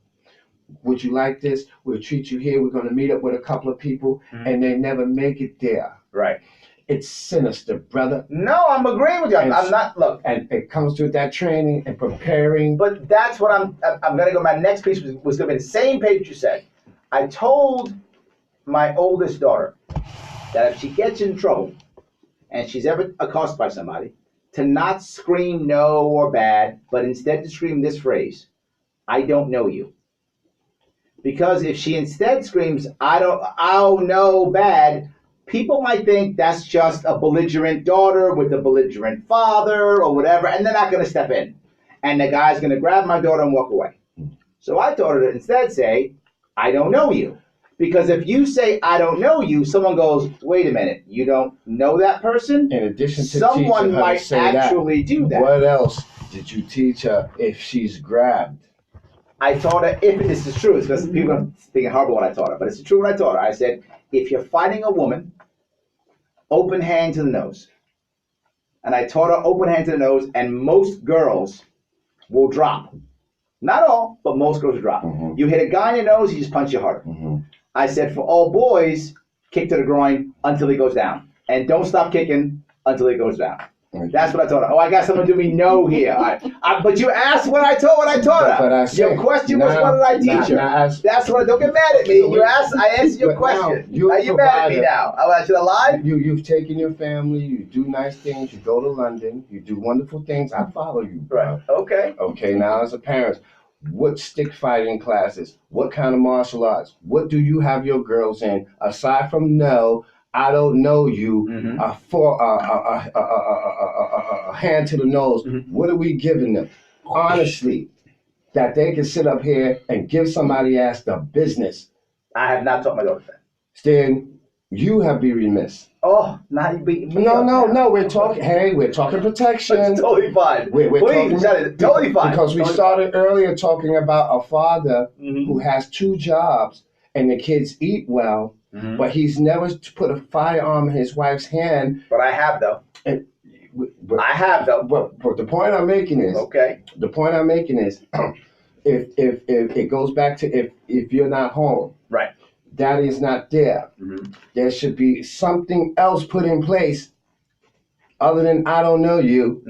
would you like this? We'll treat you here. We're going to meet up with a couple of people, and they never make it there. Right. It's sinister, brother. No, I'm agreeing with you. I'm not, look. And it comes to that training and preparing. But that's what I'm going to go, my next piece was going to be the same page you said. I told my oldest daughter that if she gets in trouble and she's ever accosted by somebody, to not scream no or bad, but instead to scream this phrase, I don't know you. Because if she instead screams, oh no, bad, people might think that's just a belligerent daughter with a belligerent father or whatever, and they're not going to step in. And the guy's going to grab my daughter and walk away. So I told her to instead say, I don't know you. Because if you say, I don't know you, someone goes, wait a minute, you don't know that person? In addition to someone might actually do that. What else did you teach her if she's grabbed? I taught her, if this is true, because people are thinking horrible what I taught her, but it's true what I taught her. I said, if you're fighting a woman, open hand to the nose. And I taught her open hand to the nose, and most girls will drop. Not all, but most girls will drop. You hit a guy in the nose, you just punch your harder. I said, for all boys, kick to the groin until he goes down. And don't stop kicking until he goes down. That's what I taught her. Oh, I got someone to me no here. But you asked what I taught her. But I said, your question was, what did I teach her? That's what. Don't get mad at me. You asked. I answered your question. Are you mad at me now? Should I lie? You've taken your family. You do nice things. You go to London. You do wonderful things. I follow you, bro. Right. Okay. Okay. Now, as a parent, what stick fighting classes? What kind of martial arts? What do you have your girls in aside from no? I don't know you. A hand to the nose. What are we giving them? Honestly, that they can sit up here and give somebody else the business. I have not taught my daughter that. Then you have been remiss. Oh, now you beat me. No. We're talking. Hey, we're talking protection. It's totally fine. We're Please, talking, totally fine. Because we started earlier talking about a father who has 2 jobs and the kids eat well. But he's never put a firearm in his wife's hand. But I have, though. I have, though. But the point I'm making is, the point I'm making is, if it goes back to if you're not home, right? That is not there. There should be something else put in place other than I don't know you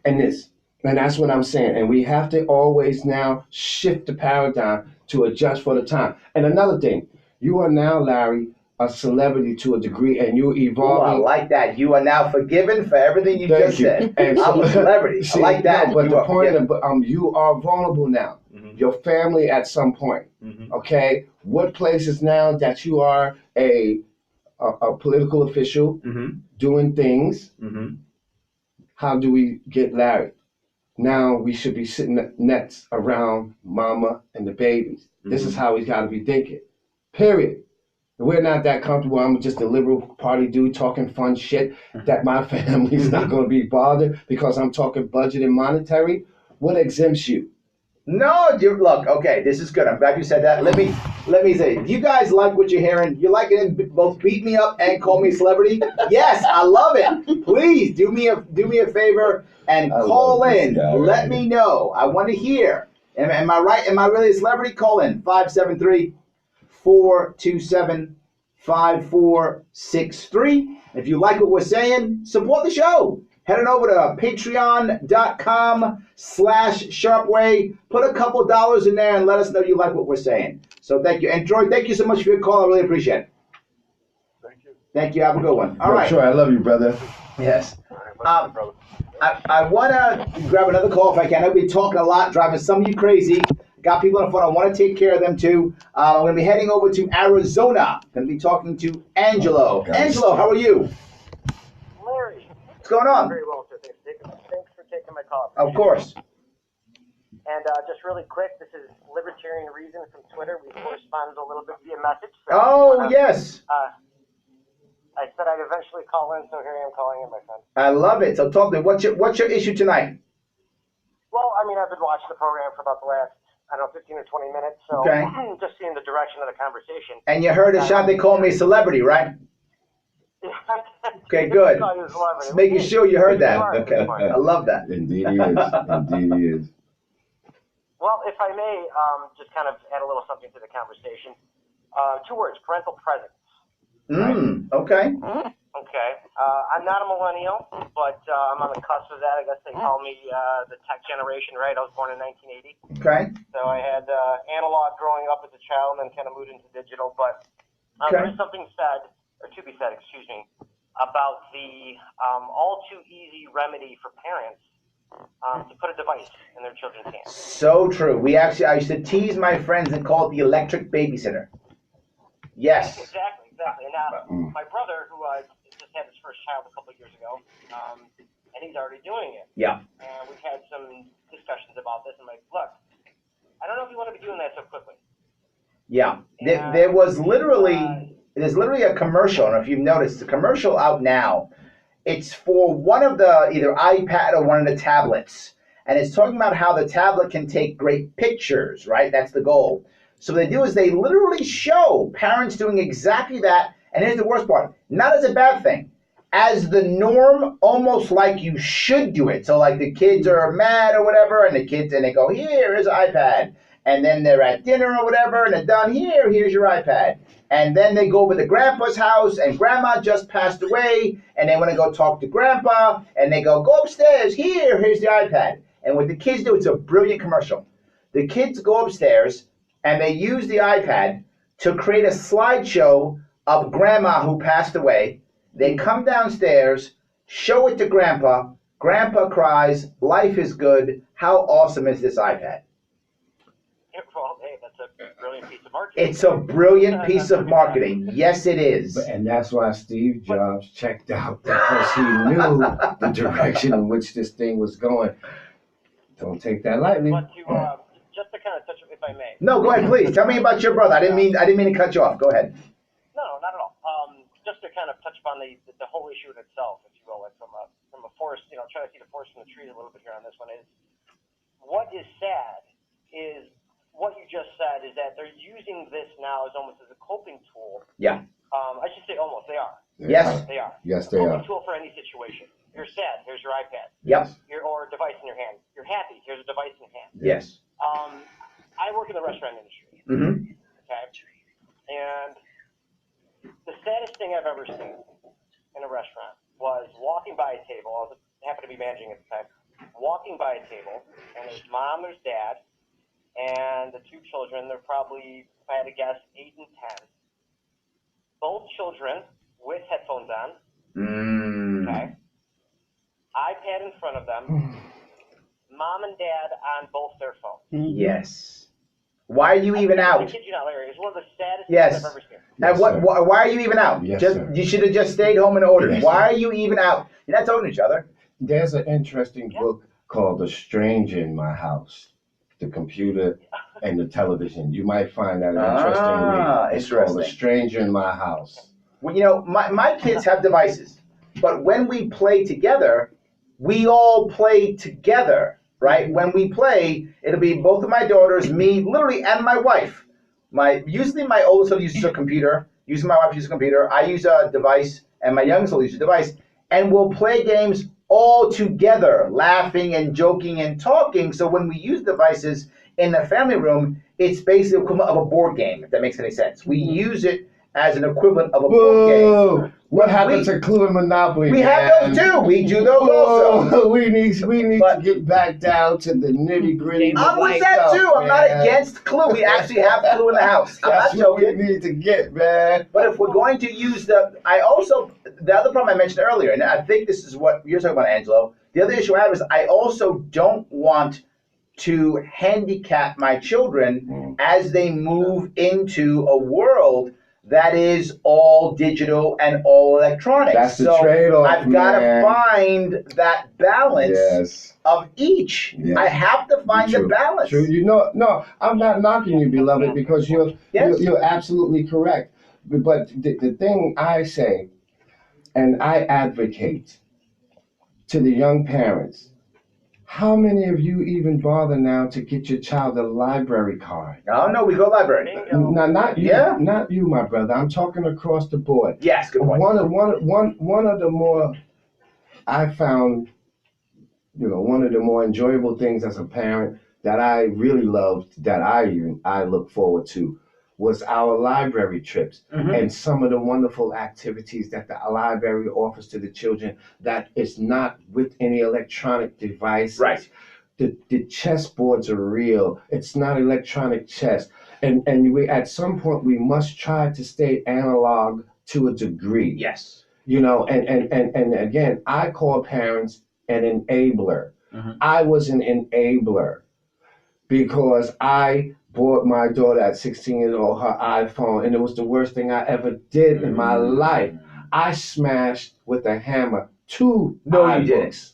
and this. And that's what I'm saying. And we have to always now shift the paradigm to adjust for the time. And another thing, you are now, Larry, a celebrity to a degree, and you're evolving. I like that. You are now forgiven for everything you just said. And I'm a celebrity. See, I like that. No, but the point of you are vulnerable now. Your family at some point. Okay? What places now that you are a political official doing things, how do we get Larry? Now we should be sitting at nets around mama and the babies. This is how he's got to be thinking. Period. We're not that comfortable. I'm just a liberal party dude talking fun shit that my family's not going to be bothered because I'm talking budget and monetary. What exempts you? No, dude, look, okay, this is good. I'm glad you said that. Let me say, if you guys like what you're hearing, you like it, both beat me up and call me a celebrity. Yes, I love it. Please do me a favor and call in. Let me know. I want to hear. Am I right? Am I really a celebrity? Call in 573-427-5463. If you like what we're saying, support the show. Head on over to patreon.com/Sharpeway. Put a couple dollars in there and let us know you like what we're saying. So thank you. And Troy, thank you so much for your call. I really appreciate it. Thank you. Thank you. Have a good one. All right. Sure, I love you, brother. Yes. All right, brother. I want to grab another call if I can. I've been talking a lot, driving some of you crazy. Got people on the phone. I want to take care of them too. I'm going to be heading over to Arizona. Going to be talking to Angelo. Angelo, how are you? Larry. What's going on? Very well, sir. Thanks for taking my call. Of course. And just really quick, this is Libertarian Reason from Twitter. We corresponded a little bit via message. So Yes. I said I'd eventually call in, so here I am calling in, my friend. I love it. So talk to me. What's your issue tonight? Well, I mean, I've been watching the program for about the last, 15 or 20 minutes, so Okay. just seeing the direction of the conversation. And you heard a shot. They call me a celebrity, right? Okay, good. Just making sure you heard that. Okay, I love that. Indeed he is. Indeed he is. Well, if I may, just kind of add a little something to the conversation. 2 words: parental presence. Okay. Okay. I'm not a millennial, but I'm on the cusp of that. I guess they call me the tech generation, right? I was born in 1980. Okay. So I had analog growing up as a child and then kind of moved into digital. But there is something said, or to be said, excuse me, about the all too easy remedy for parents to put a device in their children's hands. So true. I used to tease my friends and call it the electric babysitter. Yes. Exactly. And my brother, who just had his first child a couple of years ago, and he's already doing it. Yeah. And we've had some discussions about this. I'm like, look, I don't know if you want to be doing that so quickly. Yeah. There's literally a commercial. I don't know if you've noticed, the commercial out now. It's for one of the either iPad or one of the tablets. And it's talking about how the tablet can take great pictures, right? That's the goal. So what they do is they literally show parents doing exactly that. And here's the worst part. Not as a bad thing. As the norm, almost like you should do it. So like the kids are mad or whatever, and they go, here's an iPad. And then they're at dinner or whatever, and they're done, here's your iPad. And then they go over to grandpa's house, and grandma just passed away, and they want to go talk to grandpa, and they go upstairs, here's the iPad. And what the kids do, it's a brilliant commercial. The kids go upstairs, and they use the iPad to create a slideshow of grandma who passed away. They come downstairs, show it to grandpa. Grandpa cries, life is good. How awesome is this iPad? Well, hey, that's a brilliant piece of marketing. It's a brilliant piece of marketing. Yes, it is. And that's why Steve Jobs checked out, because he knew the direction in which this thing was going. Don't take that lightly. But just to kind of touch, if I may. No, go ahead, please. Tell me about your brother. I didn't mean to cut you off. Go ahead. No, not at all. Just to kind of touch upon the whole issue in itself, if you will, like from a forest, try to see the forest from the trees a little bit here on this one. Is what is sad is what you just said is that they're using this now as almost as a coping tool. Yeah. I should say almost. They are. Yes. They are. Yes, they coping are. tool for any situation. You're sad. Here's your iPad. Yep. Or a device in your hand. You're happy. Here's a device in your hand. Yes. I work in the restaurant industry. Mm-hmm. Okay. And the saddest thing I've ever seen in a restaurant was walking by a table. I happened to be managing at the time. Walking by a table, and there's mom, there's dad, and the 2 children. They're probably, if I had to guess, 8 and 10. Both children with headphones on. Okay. iPad in front of them. Mom and dad on both their phones. Yes. Why are you even out? I kid you not, Larry. It's one of the saddest Yes. things I've ever seen. And why are you even out? Yes, sir. You should have just stayed home and ordered. Yes, Why are you even out? You're not talking to each other. There's an interesting book called A Stranger in My House. the computer, and the television. You might find that an interesting read. It's called A Stranger in My House. Well, you know, my kids have devices, but when we play together, we all play together, right? When we play, it'll be both of my daughters, me, literally, and my wife. Usually my oldest son uses a computer, usually my wife uses a computer, I use a device, and my youngest will use a device, and we'll play games all together, laughing and joking and talking. So when we use devices in the family room, it's basically the equivalent of a board game, if that makes any sense. We use it as an equivalent of a board game. What happened to Clue and Monopoly? We have those too. We do those also. We need to get back down to the nitty gritty. I'm with that too. I'm not against Clue. We actually have Clue in the house. I'm not joking. What we need to get, man. But if we're going to use the other problem I mentioned earlier, and I think this is what you're talking about, Angelo. The other issue I have is I also don't want to handicap my children as they move into a world that is all digital and all electronic. That's the trade-off, I've got to find that balance of each. Yes. I have to find the balance. True. You know, no, I'm not knocking you, beloved, because you're absolutely correct. But the thing I say, and I advocate to the young parents, how many of you even bother now to get your child a library card? No, we go library. Now, not you, not you, my brother. I'm talking across the board. Yes, good point. One of the more I found, one of the more enjoyable things as a parent that I really loved, that I look forward to, was our library trips and some of the wonderful activities that the library offers to the children that is not with any electronic devices. Right. The chess boards are real. It's not electronic chess. And we at some point we must try to stay analog to a degree. Yes. And again, I call parents an enabler. I was an enabler because I bought my daughter at 16 years old her iPhone, and it was the worst thing I ever did in my life. I smashed with a hammer 2 No, you didn't.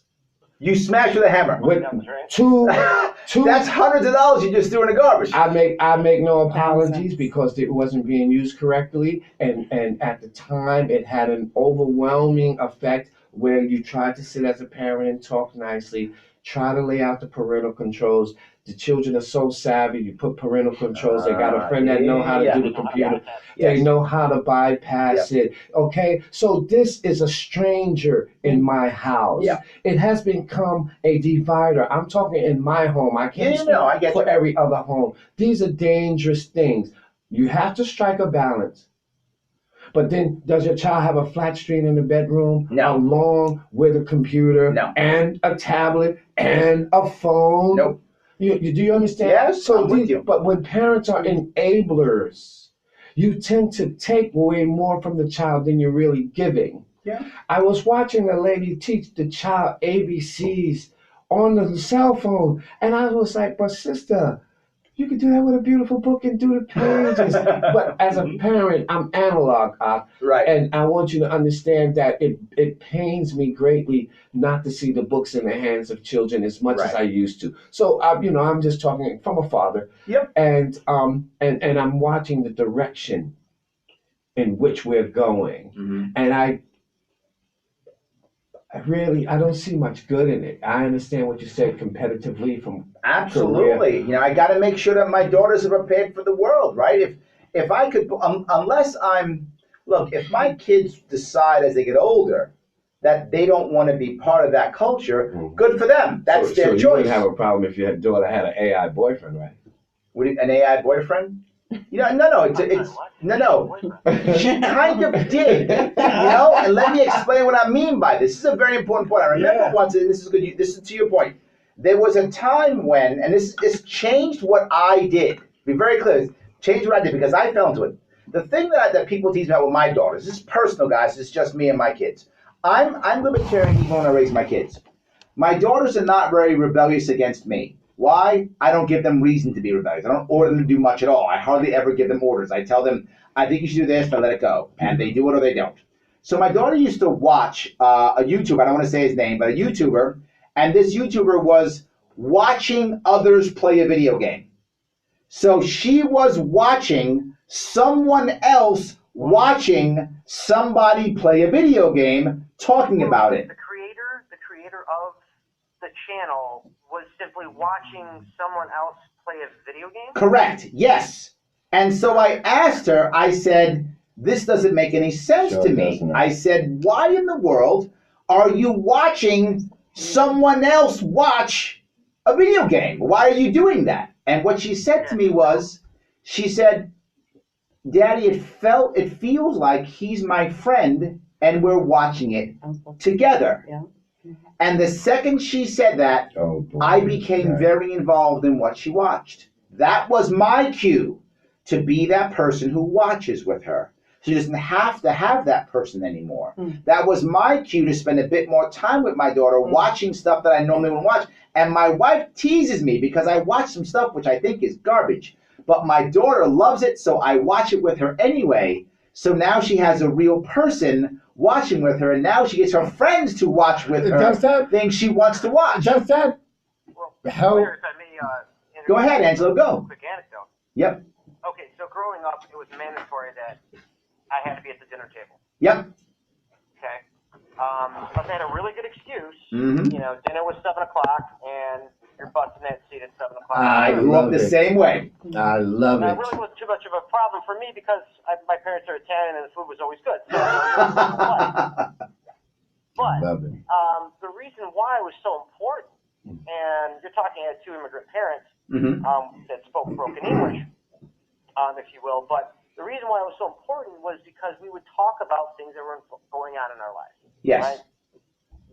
You smashed with a hammer. With two. That's hundreds of dollars you just threw in the garbage. I make no apologies because it wasn't being used correctly, and at the time it had an overwhelming effect where you tried to sit as a parent and talk nicely, try to lay out the parental controls. The children are so savvy. You put parental controls. They got a friend that know how to do the computer. They know how to bypass it. Okay, so this is a stranger in my house. It has become a divider. I'm talking in my home. I can't speak for every other home. These are dangerous things. You have to strike a balance. But then, does your child have a flat screen in the bedroom along with a computer and a tablet and a phone? Nope. Do you understand? Yes, so I'm with you. But when parents are enablers, you tend to take away more from the child than you're really giving. Yeah. I was watching a lady teach the child ABCs on the cell phone, and I was like, but sister, you could do that with a beautiful book and do the pages. But as a parent, I'm analog, right? And I want you to understand that it pains me greatly not to see the books in the hands of children as much as I used to. So I'm just talking from a father. Yep. And I'm watching the direction in which we're going, and I don't see much good in it. I understand what you said competitively from absolutely. career. I got to make sure that my daughters are prepared for the world, right? If I could, if my kids decide as they get older that they don't want to be part of that culture, good for them. That's their choice. You wouldn't have a problem if your daughter had an AI boyfriend, right? An AI boyfriend? No. She kind of did, and let me explain what I mean by this. This is a very important point. I remember once, and this is good. This is to your point. There was a time when, and this changed what I did. Be very clear. Changed what I did because I fell into it. The thing that people tease me about with my daughters, this is personal, guys. It's just me and my kids. I'm libertarian even when I raise my kids. My daughters are not very rebellious against me. Why? I don't give them reason to be rebellious. I don't order them to do much at all. I hardly ever give them orders. I tell them, I think you should do this, but let it go. And they do it or they don't. So my daughter used to watch a YouTuber, I don't want to say his name, but a YouTuber. And this YouTuber was watching others play a video game. So she was watching someone else watching somebody play a video game, talking about it. The creator of the channel was simply watching someone else play a video game? Correct, yes. And so I asked her, I said, this doesn't make any sense to me. I said, why in the world are you watching someone else watch a video game? Why are you doing that? And what she said to me was, she said, Daddy, it feels like he's my friend and we're watching it together. Yeah. And the second she said that, I became very involved in what she watched. That was my cue to be that person who watches with her. She doesn't have to have that person anymore. That was my cue to spend a bit more time with my daughter watching stuff that I normally wouldn't watch. And my wife teases me because I watch some stuff which I think is garbage. But my daughter loves it, so I watch it with her anyway. So now she has a real person watching with her, and now she gets her friends to watch with her things she wants to watch. Does that help? Go ahead, Angelo, go. Quick anecdote. Yep. Okay, so growing up, it was mandatory that I had to be at the dinner table. Yep. Okay. Unless I had a really good excuse, Mm-hmm. you know, dinner was 7 o'clock, and you're busting that seat at 7 o'clock. I grew up the same way. I love It it. really wasn't too much of a problem for me because my parents are Italian and the food was always good. So, but Love it. the reason why it was so important, and you're talking to two immigrant parents that spoke broken English, if you will, but the reason why it was so important was because we would talk about things that were going on in our lives. Yes. Right?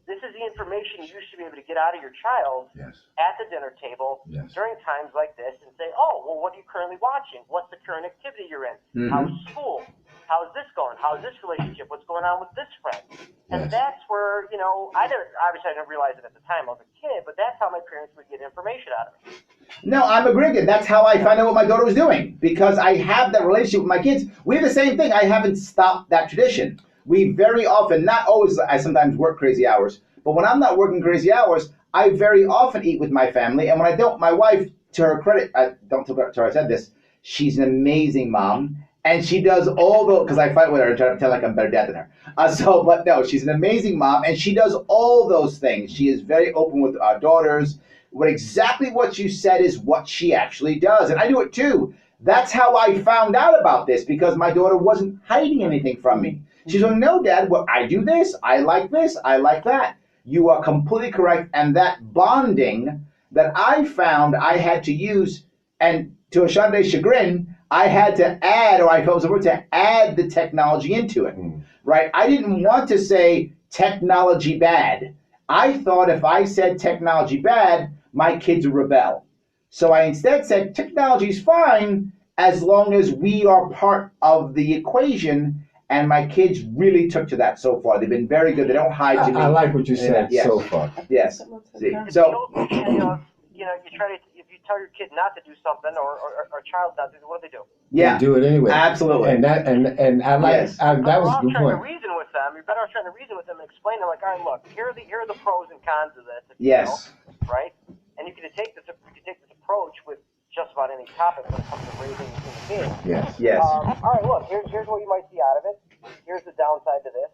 This is the information you should be able to get out of your child at the dinner table during times like this and say, oh, well, what are you currently watching? What's the current activity you're in? How's school? How's this going? How's this relationship? What's going on with this friend? And that's where, you know, obviously I didn't realize it at the time I was a kid, but that's how my parents would get information out of me. No, I'm agreeing. That's how I found out what my daughter was doing, because I have that relationship with my kids. We have the same thing. I haven't stopped that tradition. We very often, not always, I sometimes work crazy hours, but when I'm not working crazy hours, I very often eat with my family. And when I don't, my wife, to her credit, don't tell her I said this, she's an amazing mom. And she does all the, because I fight with her and try to pretend like I'm a better dad than her. But no, she's an amazing mom, and she does all those things. She is very open with our daughters. Exactly what you said is what she actually does. And I do it too. That's how I found out about this, because my daughter wasn't hiding anything from me. She's like, no, Dad, well, I do this, I like that. You are completely correct. And that bonding that I found I had to use, and to Ashante's chagrin, I had to add, or I felt it was to add the technology into it, right? I didn't want to say technology bad. I thought if I said technology bad, my kids would rebel. So I instead said technology's fine as long as we are part of the equation, and my kids really took to that so far. They've been very good. They don't hide to me. I like what you said so far. Yes. See, so you try to, if you tell your kid not to do something or a child not to do, what do they do? Yeah, they do it anyway. Absolutely. And I like that was a good point. Trying to reason with them. You're better off trying to reason with them and explain them, like, all right, look, here are the pros and cons of this. Yes. You know, right? And you can take this approach with just about any topic when it comes to raising human beings. Yes. All right, look, here's what you might see out of it. Here's the downside to this.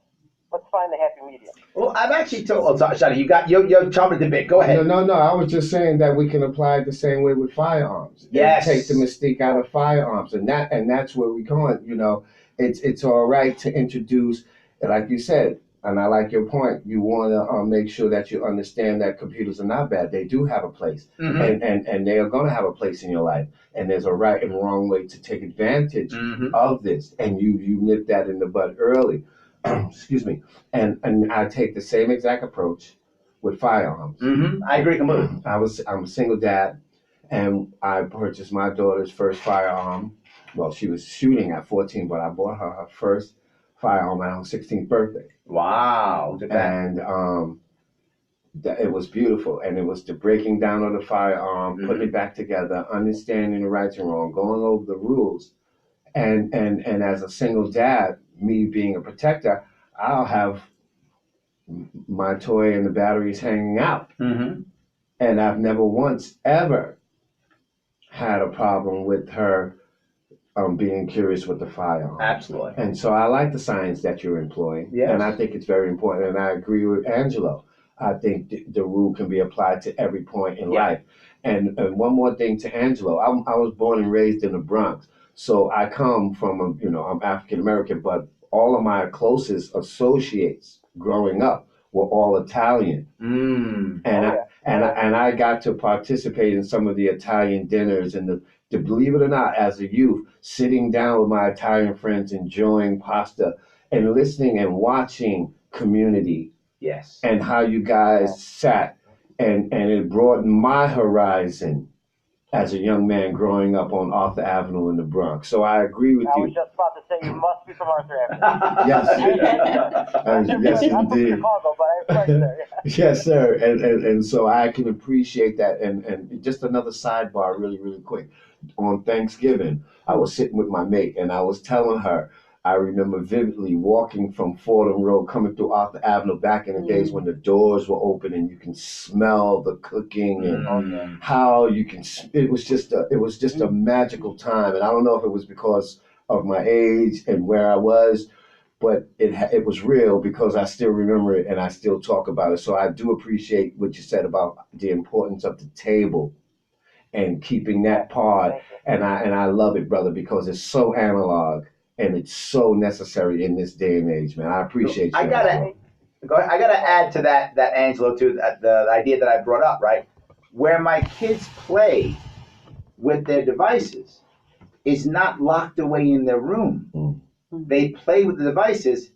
Let's find the happy medium. Well, I've actually told. Oh, sorry, Shadi, you're chomping at the bit. Go ahead. No. I was just saying that we can apply it the same way with firearms. Yes. And take the mystique out of firearms, and that's where we're going. You know, it's all right to introduce, like you said, and I like your point. You want to make sure that you understand that computers are not bad. They do have a place, and they are going to have a place in your life. And there's a right and wrong way to take advantage of this, and you nip that in the bud early. Excuse me. And I take the same exact approach with firearms. I agree completely. I'm a single dad, and I purchased my daughter's first firearm. Well, she was shooting at 14, but I bought her first firearm on her 16th birthday. Wow. Look at that. And it was beautiful, and it was the breaking down of the firearm, putting it back together, understanding the right and wrong, going over the rules, and as a single dad, me being a protector, I'll have my toy and the batteries hanging out. And I've never once ever had a problem with her being curious with the firearm. Absolutely. And so I like the science that you're employing. Yes. And I think it's very important. And I agree with Angelo. I think the rule can be applied to every point in life. And one more thing to Angelo. I was born and raised in the Bronx. So I come from, I'm African American, but all of my closest associates growing up were all Italian. And I got to participate in some of the Italian dinners and believe it or not, as a youth, sitting down with my Italian friends, enjoying pasta and listening and watching Community. Yes. And how you guys sat, and it broadened my horizon as a young man growing up on Arthur Avenue in the Bronx. So I agree with you. I was just about to say, you must be from Arthur Avenue. Yes. Yes, I'm from indeed. Chicago, but I have friends there. Yes, sir. And so I can appreciate that. And just another sidebar, really, really quick. On Thanksgiving, I was sitting with my mate, and I was telling her, I remember vividly walking from Fordham Road, coming through Arthur Avenue back in the days when the doors were open and you can smell the cooking and how you can. It was just a magical time, and I don't know if it was because of my age and where I was, but it was real because I still remember it and I still talk about it. So I do appreciate what you said about the importance of the table and keeping that part, and I love it, brother, because it's so analog and it's so necessary in this day and age, man. I appreciate you. I gotta add to that Angelo, too, the idea that I brought up, right? Where my kids play with their devices is not locked away in their room. They play with the devices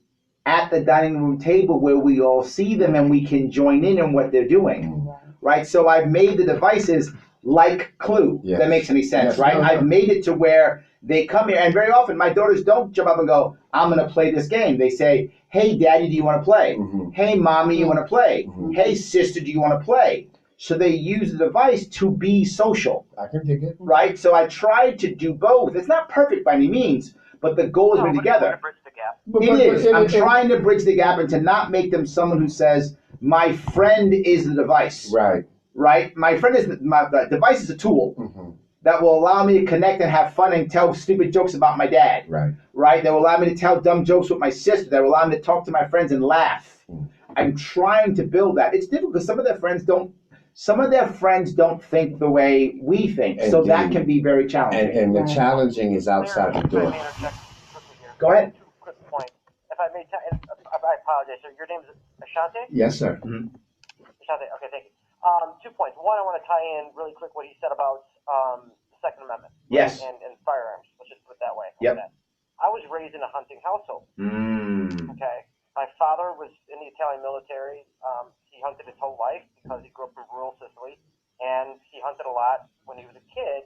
at the dining room table where we all see them and we can join in what they're doing, right? So I've made the devices like Clue. If that makes any sense, right? No. I've made it to where they come here, and very often my daughters don't jump up and go, I'm going to play this game. They say, hey, Daddy, do you want to play? Hey, Mommy, you want to play? Hey, sister, do you want to play? So they use the device to be social. I can take it. Right? So I tried to do both. It's not perfect by any means, but the goal is to be together. Bridge the gap. It is. I'm trying to bridge the gap and to not make them someone who says, my friend is the device. Right? My friend is the device is a tool that will allow me to connect and have fun and tell stupid jokes about my dad. Right? That will allow me to tell dumb jokes with my sister. That will allow me to talk to my friends and laugh. I'm trying to build that. It's difficult because some of their friends don't think the way we think. So that can be very challenging. And the challenging is outside the door. Go ahead. 2 quick points. If I may, I apologize. So your name is Ashante? Yes, sir. Ashante. Okay, thank you. 2 points. One, I want to tie in really quick what he said about the Second Amendment. Yes. And firearms. Let's just put it that way. Yep. I was raised in a hunting household. Okay. My father was in the Italian military. He hunted his whole life because he grew up in rural Sicily, and he hunted a lot when he was a kid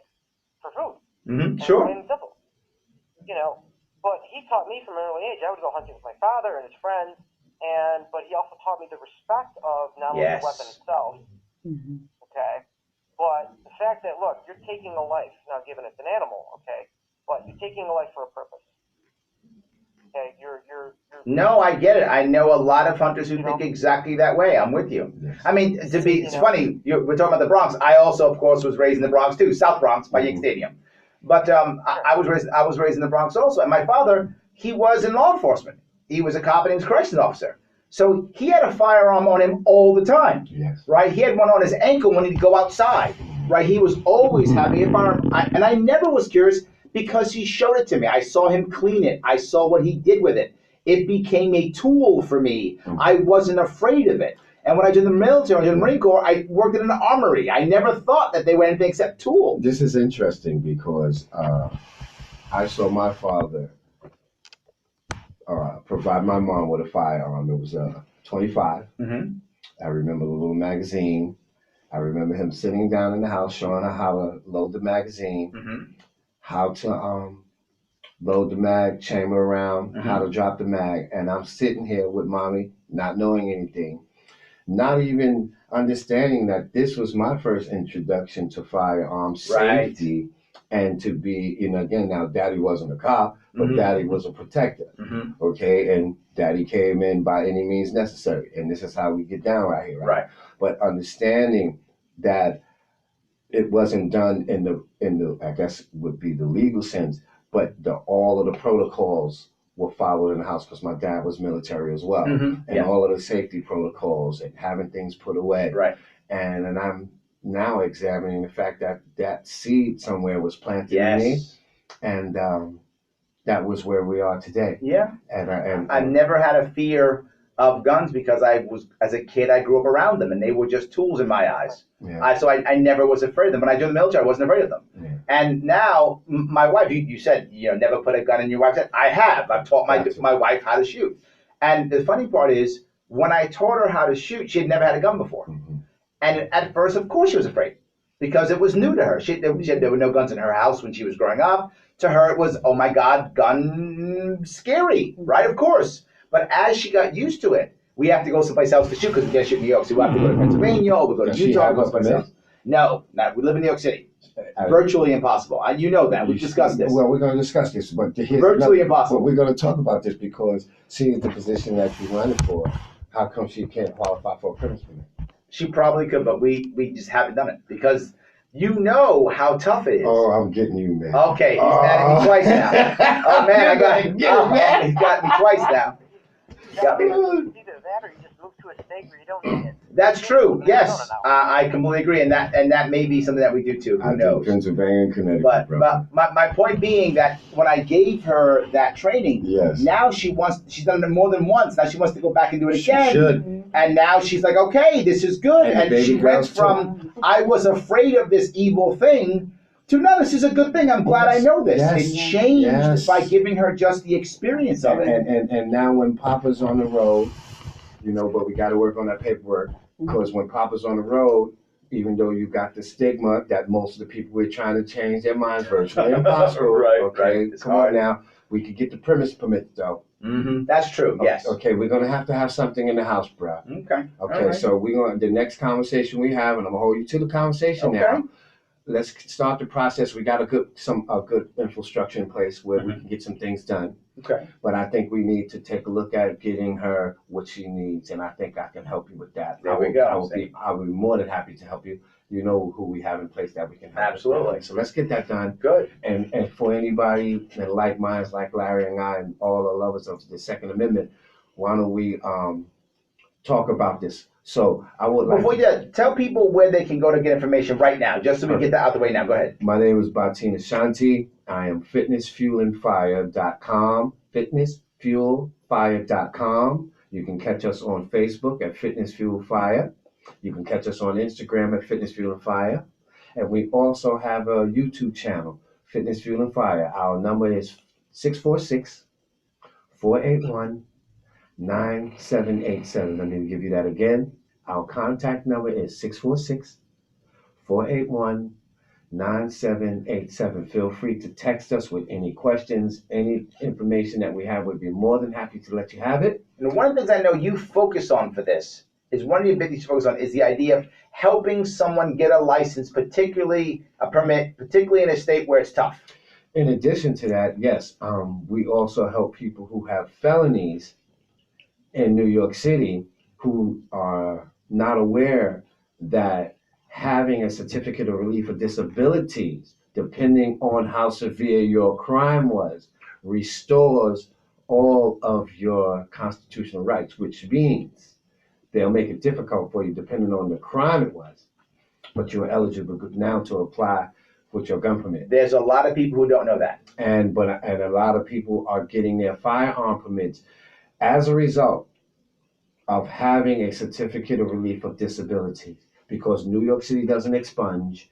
for food. Sure. And simple. But he taught me from an early age. I would go hunting with my father and his friends, but he also taught me the respect of not only the weapon itself. Okay. But the fact that, look, you're taking a life, now given it's an animal, okay, but you're taking a life for a purpose. Okay, No, I get it. I know a lot of hunters who think exactly that way. I'm with you. I mean, it's funny. We're talking about the Bronx. I also, of course, was raised in the Bronx too, South Bronx by Yankee Stadium. But I was raised in the Bronx also. And my father, he was in law enforcement. He was a cop and he was a corrections officer. So he had a firearm on him all the time. Right? He had one on his ankle when he'd go outside. Right? He was always having a firearm. And I never was curious because he showed it to me. I saw him clean it. I saw what he did with it. It became a tool for me. I wasn't afraid of it. And when I did the military, I did the Marine Corps, I worked in an armory. I never thought that they were anything except tools. This is interesting because I saw my father provide my mom with a firearm. It was a 25. I remember the little magazine. I remember him sitting down in the house showing her how to load the magazine, how to load the mag, chamber around, how to drop the mag. And I'm sitting here with mommy, not knowing anything, not even understanding that this was my first introduction to firearm safety and to be, again, now daddy wasn't a cop, but daddy was a protector, okay? And daddy came in by any means necessary. And this is how we get down right here, right? But understanding that it wasn't done in the I guess would be the legal sense, but all of the protocols were followed in the house because my dad was military as well, and all of the safety protocols and having things put away. Right. And I'm now examining the fact that that seed somewhere was planted in me, and that was where we are today. Yeah. And I've never had a fear of guns because as a kid, I grew up around them and they were just tools in my eyes. Yeah. So I never was afraid of them. When I joined the military, I wasn't afraid of them. Yeah. And now my wife, you said, never put a gun in your wife's head. I have. I've taught my wife how to shoot. And the funny part is, when I taught her how to shoot, she had never had a gun before. Mm-hmm. And at first, of course, she was afraid because it was new to her. There were no guns in her house when she was growing up. To her, it was, oh my God, gun scary, right? Of course. But as she got used to it, we have to go someplace else to shoot because we can't shoot in New York. So we have to go to Pennsylvania or we go to Utah or go someplace else. No, we live in New York City. Virtually impossible. And you know that. We've discussed this. Well, we're going to discuss this. But virtually impossible. But we're going to talk about this because seeing the position that she's running for, how come she can't qualify for a premise permit? She probably could, but we just haven't done it because you know how tough it is. Oh, I'm getting you, man. Okay, he's mad at me twice now. Oh, man, he's got me twice now. Got me. Either that or you just move to a state where you don't need it. That's true. Yes, I completely agree, and that may be something that we do too. Who knows? Pennsylvania and Connecticut. But my point being that when I gave her that training, now she's done it more than once. Now she wants to go back and do it again. She should. And now she's like, okay, this is good. And she went from I was afraid of this evil thing to no, this is a good thing. I'm glad I know this. Yes. It changed by giving her just the experience of it. And now when Papa's on the road, but we got to work on that paperwork because when Papa's on the road, even though you got the stigma that most of the people we're trying to change their minds virtually impossible. Right. Come on now. We could get the premise permit though. Mm-hmm. That's true. Yes. Okay, we're gonna have to have something in the house, bro. Okay. Okay, so we're gonna the next conversation we have, and I'm gonna hold you to the conversation now. Let's start the process. We got a good infrastructure in place where we can get some things done. Okay. But I think we need to take a look at getting her what she needs, and I think I can help you with that. There we go. I'll be more than happy to help you. You know who we have in place that we can help. Absolutely. So let's get that done. Good. And for anybody that like minds like Larry and I and all the lovers of the Second Amendment, why don't we talk about this? So I would like before you tell people where they can go to get information right now, just so we get that out the way now. Go ahead. My name is Batina Shanti. I am FITNESSFUELANDFIRE.com. FITNESSFUELFIRE.com. You can catch us on Facebook at Fitness Fuel Fire. You can catch us on Instagram at Fitness Fuel and Fire. And we also have a YouTube channel, Fitness Fuel and Fire. Our number is 646-481-9787. Let me give you that again. Our contact number is 646-481-9787. Feel free to text us with any questions, any information that we have. We'd be more than happy to let you have it. And one of the things I know you focus on for this is one of the big things you focus on is the idea of helping someone get a license, particularly a permit, particularly in a state where it's tough. In addition to that, yes, we also help people who have felonies in New York City who are not aware that having a certificate of relief of disabilities, depending on how severe your crime was, restores all of your constitutional rights, which means they'll make it difficult for you depending on the crime it was, but you're eligible now to apply with your gun permit. There's a lot of people who don't know that. And a lot of people are getting their firearm permits as a result of having a certificate of relief of disabilities, because New York City doesn't expunge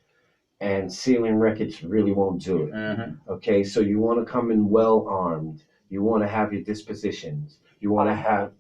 and sealing records really won't do it. Mm-hmm. Okay, so you want to come in well armed. You want to have your dispositions. Yes,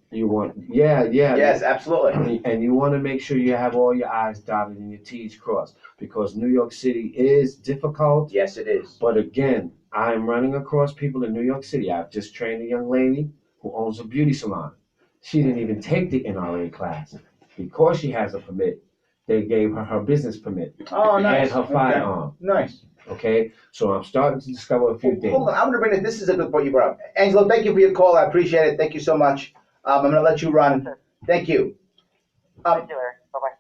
absolutely. And you want to make sure you have all your I's dotted and your T's crossed, because New York City is difficult. Yes, it is. But again, I'm running across people in New York City. I've just trained a young lady who owns a beauty salon. She didn't even take the NRA class. Because she has a permit, they gave her business permit. Oh, nice. And her firearm. Okay. Nice. Okay, so I'm starting to discover a few things. Hold on, I'm going to bring it. This is a good point you brought up. Angelo, thank you for your call. I appreciate it. Thank you so much. I'm going to let you run. Thank you. Thank you, Larry. Bye-bye.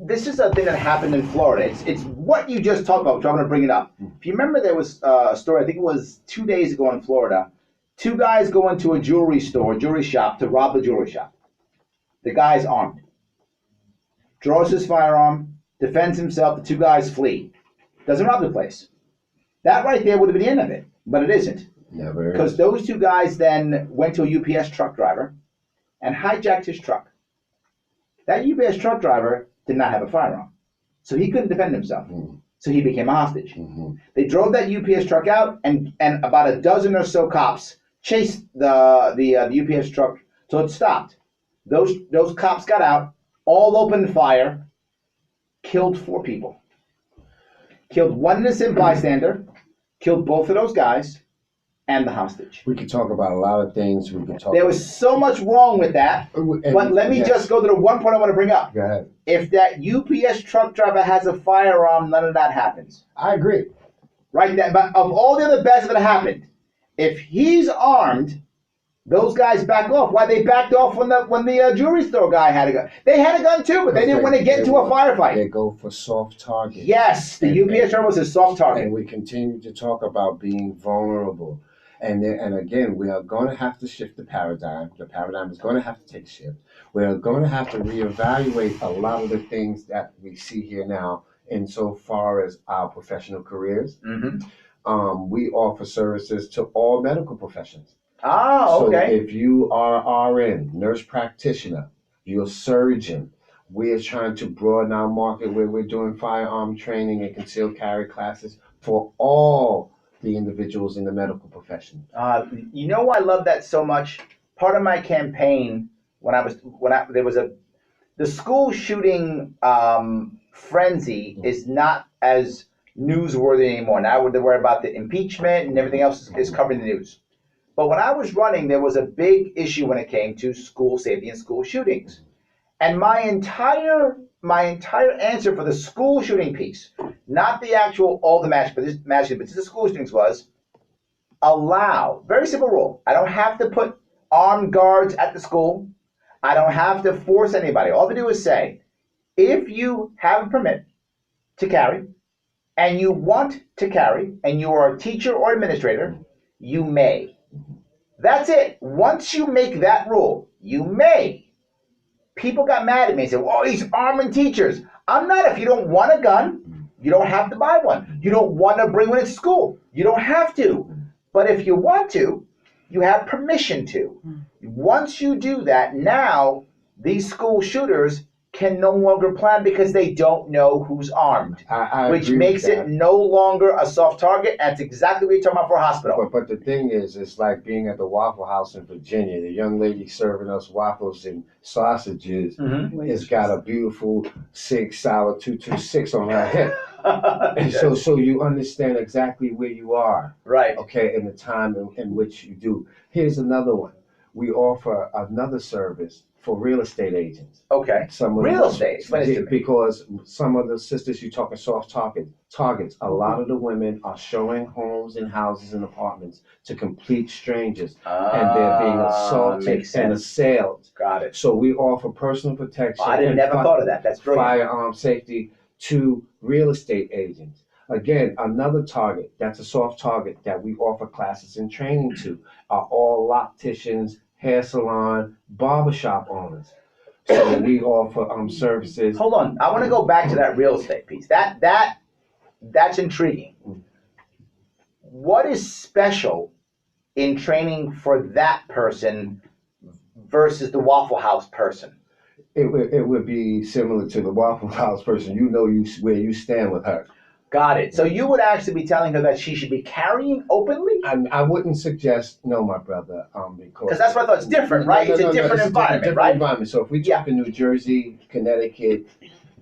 this is a thing that happened in Florida. It's what you just talked about, which I'm going to bring it up. If you remember, there was a story, I think it was 2 days ago in Florida. 2 guys go into a jewelry shop, to rob the jewelry shop. The guy's armed. Draws his firearm, defends himself, the 2 guys flee. Doesn't rob the place. That right there would have been the end of it, but it isn't. Never. Because those 2 guys then went to a UPS truck driver and hijacked his truck. That UPS truck driver did not have a firearm, so he couldn't defend himself. So he became a hostage. They drove that UPS truck out, and about a dozen or so cops chased the UPS truck till it stopped. Those cops got out, all opened fire, killed 4 people. Killed 1 innocent bystander, killed both of those guys, and the hostage. We could talk about a lot of things. There was so much wrong with that, but let me just go to the one point I want to bring up. Go ahead. If that UPS truck driver has a firearm, none of that happens. I agree. Right? But of all the other bets that happened, if he's armed, those guys back off. Why they backed off when the jewelry store guy had a gun? They had a gun too, but they didn't want to get into a firefight. They go for soft targets. Yes, the UPS driver was a soft target. And we continue to talk about being vulnerable. And again, we are going to have to shift the paradigm. The paradigm is going to have to take a shift. We are going to have to reevaluate a lot of the things that we see here now insofar as our professional careers. We offer services to all medical professions. Ah, okay. So if you are RN, nurse practitioner, you're a surgeon, we are trying to broaden our market where we're doing firearm training and concealed carry classes for all the individuals in the medical profession. You know why I love that so much? Part of my campaign the school shooting frenzy is not as newsworthy anymore. Now they worry about the impeachment and everything else is covering the news. But when I was running, there was a big issue when it came to school safety and school shootings. And my entire answer for the school shooting piece, not the actual all the match, but just the school shootings was allow. Very simple rule. I don't have to put armed guards at the school. I don't have to force anybody. All I do is say, if you have a permit to carry and you want to carry and you are a teacher or administrator, you may. That's it. Once you make that rule, you may. People got mad at me and said, well, he's arming teachers. I'm not. If you don't want a gun, you don't have to buy one. You don't want to bring one to school. You don't have to. But if you want to, you have permission to. Once you do that, now these school shooters can no longer plan because they don't know who's armed, which makes it no longer a soft target. That's exactly what you're talking about for a hospital. But the thing is, it's like being at the Waffle House in Virginia. The young lady serving us waffles and sausages has got a beautiful Sig Sauer 226 on her hip. And so you understand exactly where you are. Right. Okay, in the time in which you do. Here's another one. We offer another service for real estate agents. Okay. Real estate. Because some of the sisters you talking soft targets. A lot of the women are showing homes and houses and apartments to complete strangers, and they're being assaulted and assailed. Got it. So we offer personal protection. I never thought of that. That's brilliant. Firearm safety to real estate agents. Again, another target that's a soft target that we offer classes and training to are all locticians, hair salon, barbershop owners. So we offer services. Hold on, I want to go back to that real estate piece. That's intriguing. What is special in training for that person versus the Waffle House person? It would be similar to the Waffle House person. You know where you stand with her. Got it. So you would actually be telling her that she should be carrying openly? I wouldn't suggest, no, my brother, because that's what I thought. It's different, right? It's a different environment, right? Environment. So if we talk in New Jersey, Connecticut,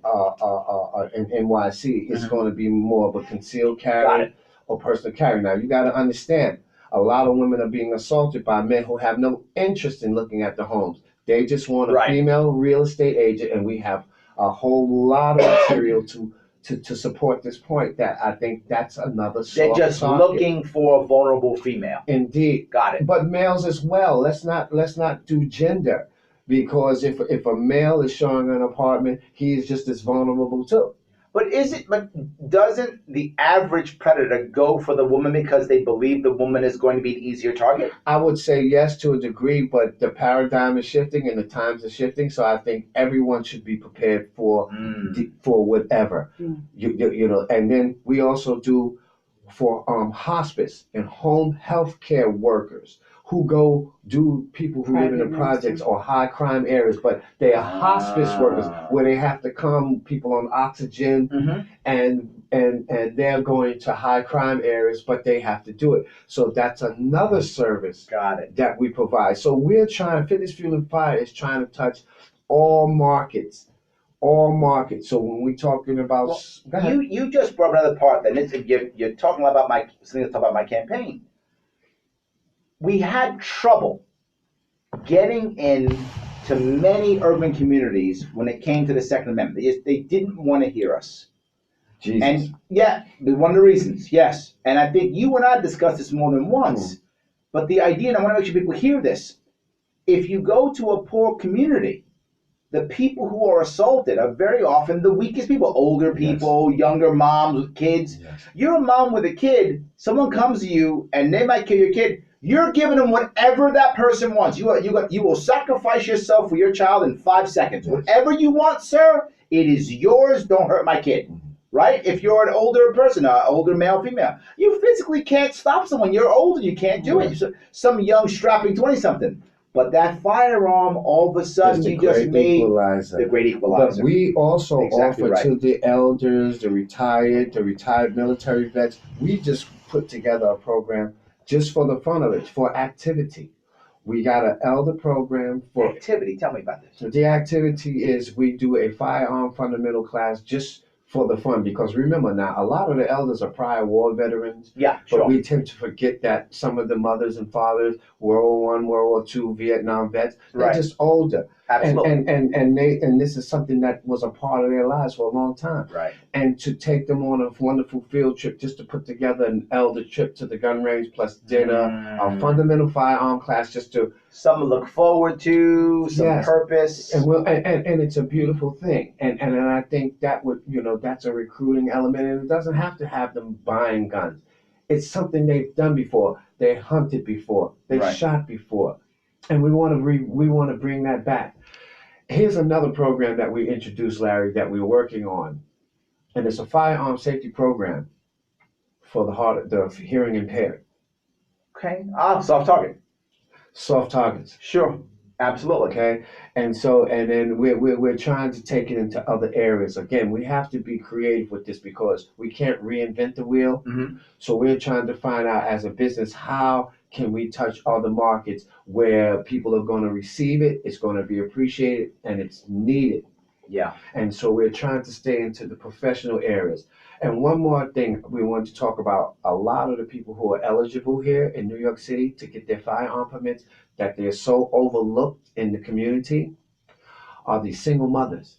and NYC, it's going to be more of a concealed carry or personal carry. Now you got to understand, a lot of women are being assaulted by men who have no interest in looking at the homes. They just want a female real estate agent, and we have a whole lot of material to support this point. That I think that's another soft They're just target. looking for a vulnerable female. Indeed. Got it. But males as well. Let's not do gender. because if a male is showing an apartment, he is just as vulnerable too. But doesn't the average predator go for the woman because they believe the woman is going to be an easier target? I would say yes to a degree, but the paradigm is shifting and the times are shifting. So I think everyone should be prepared for whatever. You know. And then we also do for hospice and home health care workers who go do people who live in the projects or high crime areas, but they are hospice workers where they have to come, people on oxygen, and they're going to high crime areas, but they have to do it. So that's another service that we provide. So we're trying, Fitness Fuel and Fire is trying to touch all markets. All markets. So when we're talking about, you just brought another part. Then you're talking about my campaign. We had trouble getting in to many urban communities when it came to the Second Amendment. They didn't want to hear us. Jesus. And yeah, one of the reasons, yes. And I think you and I discussed this more than once. But the idea, and I want to make sure people hear this, if you go to a poor community, the people who are assaulted are very often the weakest people, older people, younger moms with kids. You're a mom with a kid, someone comes to you and they might kill your kid. You're giving them whatever that person wants. You will sacrifice yourself for your child in 5 seconds. Whatever you want, sir, it is yours. Don't hurt my kid. Right? If you're an older person, older male, female, you physically can't stop someone. You're older. You can't do it. Some young, strapping 20-something. But that firearm, all of a sudden, you just made the great equalizer. But we also offer to the elders, the retired military vets. We just put together a program just for the fun of it, for activity. We got an elder program for activity. Tell me about this. So the activity is we do a firearm fundamental class just for the fun, because remember now, a lot of the elders are prior war veterans. Yeah, but we tend to forget that some of the mothers and fathers, World War I, World War II, Vietnam vets, they're just older. Absolutely. And this is something that was a part of their lives for a long time. Right. And to take them on a wonderful field trip, just to put together an elder trip to the gun range plus dinner, a fundamental firearm class, just to something to look forward to, some purpose. And it's a beautiful thing. And I think that would, that's a recruiting element, and it doesn't have to have them buying guns. It's something they've done before. They hunted before. They shot before. And we want to bring that back. Here's another program that we introduced, Larry, that we're working on. And it's a firearm safety program for the hearing impaired. Okay. Soft target. Soft targets. Sure. Absolutely. Okay. And then we're trying to take it into other areas. Again, we have to be creative with this because we can't reinvent the wheel. So we're trying to find out as a business, how can we touch other markets where people are going to receive it, it's going to be appreciated, and it's needed. Yeah. And so we're trying to stay into the professional areas. And one more thing we want to talk about, a lot of the people who are eligible here in New York City to get their firearm permits, that they're so overlooked in the community, are these single mothers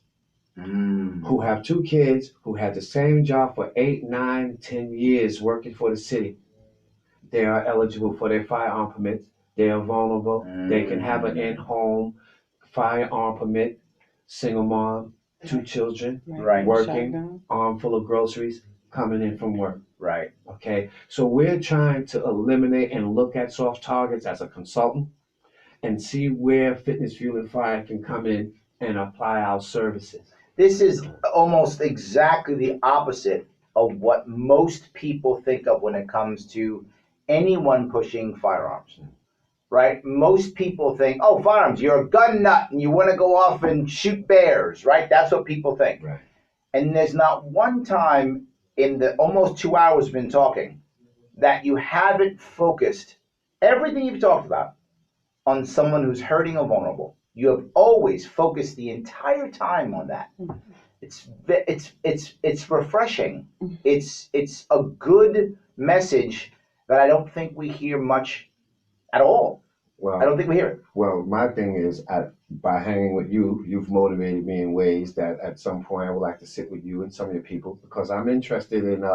who have 2 kids, who had the same job for 8, 9, 10 years working for the city. They are eligible for their firearm permits. They are vulnerable. They can have an in-home firearm permit, single mom, 2 children, working, arm full of groceries, coming in from work. Right. Okay. So we're trying to eliminate and look at soft targets as a consultant and see where Fitness Fuel and Fire can come in and apply our services. This is almost exactly the opposite of what most people think of when it comes to anyone pushing firearms. Right? Most people think, oh, firearms, you're a gun nut and you want to go off and shoot bears, right? That's what people think. Right. And there's not one time in the almost 2 hours we've been talking that you haven't focused everything you've talked about on someone who's hurting or vulnerable. You have always focused the entire time on that. It's refreshing. It's a good message that I don't think we hear much at all. Well, I don't think we hear it. Well, my thing is, by hanging with you, you've motivated me in ways that at some point I would like to sit with you and some of your people, because I'm interested in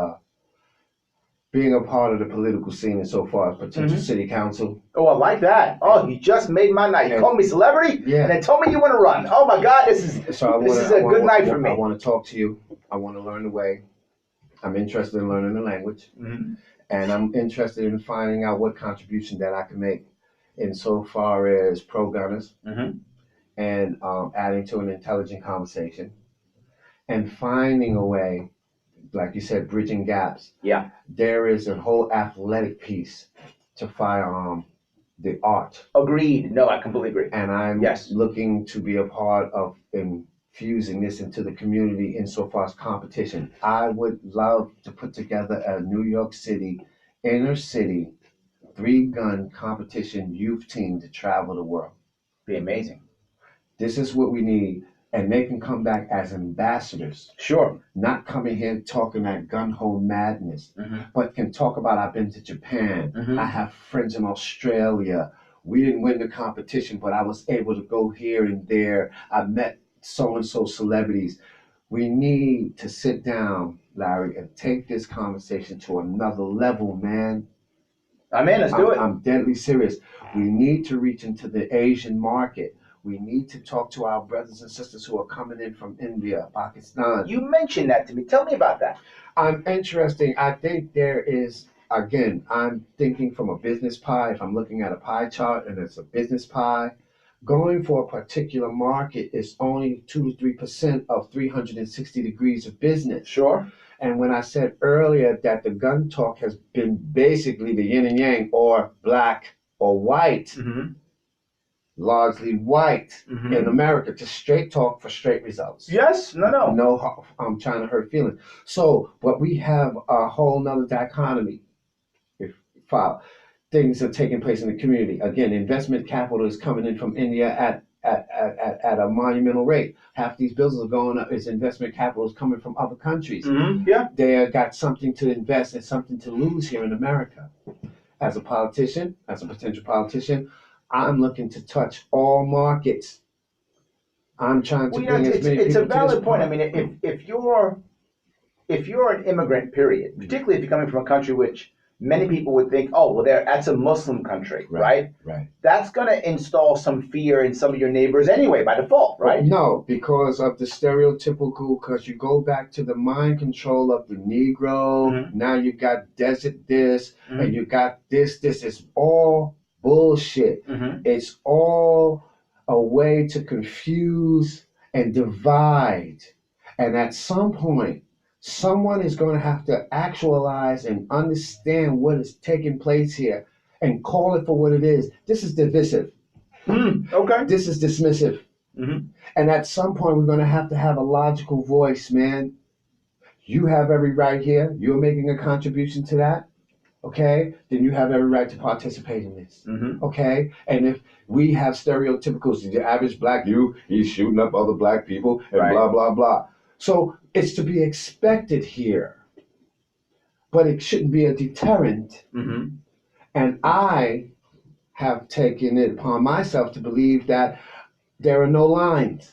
being a part of the political scene and so far, potential city council. Oh, I like that. Oh, you just made my night. You called me celebrity, and then told me you want to run. Oh my God, this is a good night for me. I want to talk to you. I want to learn the way. I'm interested in learning the language, and I'm interested in finding out what contribution that I can make insofar as pro-gunners, and adding to an intelligent conversation, and finding a way, like you said, bridging gaps. Yeah. There is a whole athletic piece to firearm, the art. Agreed. No, I completely agree. And I'm looking to be a part of infusing this into the community insofar as competition. I would love to put together a New York City, inner city, 3-gun competition youth team to travel the world. Be amazing. This is what we need. And they can come back as ambassadors. Sure. Not coming here talking that gun-ho madness, but can talk about, I've been to Japan. I have friends in Australia. We didn't win the competition, but I was able to go here and there. I met so-and-so celebrities. We need to sit down, Larry, and take this conversation to another level, man. I'm in, let's do it. I'm deadly serious. We need to reach into the Asian market. We need to talk to our brothers and sisters who are coming in from India, Pakistan. You mentioned that to me. Tell me about that. I'm interesting. I think there is, again, I'm thinking from a business pie. If I'm looking at a pie chart and it's a business pie, going for a particular market is only 2 to 3% of 360 degrees of business. Sure. And when I said earlier that the gun talk has been basically the yin and yang, or black or white, largely white in America, just straight talk for straight results. Yes, no. I'm trying to hurt feelings. So, but we have a whole nother dichotomy. If things are taking place in the community, again, investment capital is coming in from India at a monumental rate. Half these bills are going up. Is investment capital is coming from other countries. They got something to invest and something to lose here in America. As a politician, as a potential politician, I'm looking to touch all markets. I'm trying to bring as many people to this. It's a valid point. I mean, if you're an immigrant, period, particularly if you're coming from a country which many people would think, oh, well, that's a Muslim country, right? Right. That's going to install some fear in some of your neighbors anyway, by default, right? No, because of the stereotypical, because you go back to the mind control of the Negro. Now you got desert this, and you got this. This is all bullshit. It's all a way to confuse and divide. And at some point, someone is going to have to actualize and understand what is taking place here and call it for what it is. This is divisive. Okay. This is dismissive. And at some point, we're going to have a logical voice, man. You have every right here. You're making a contribution to that. Okay, then you have every right to participate in this. Okay, and if we have stereotypicals, the average black youth, he's shooting up other black people and blah, blah, blah. So it's to be expected here, but it shouldn't be a deterrent. And I have taken it upon myself to believe that there are no lines.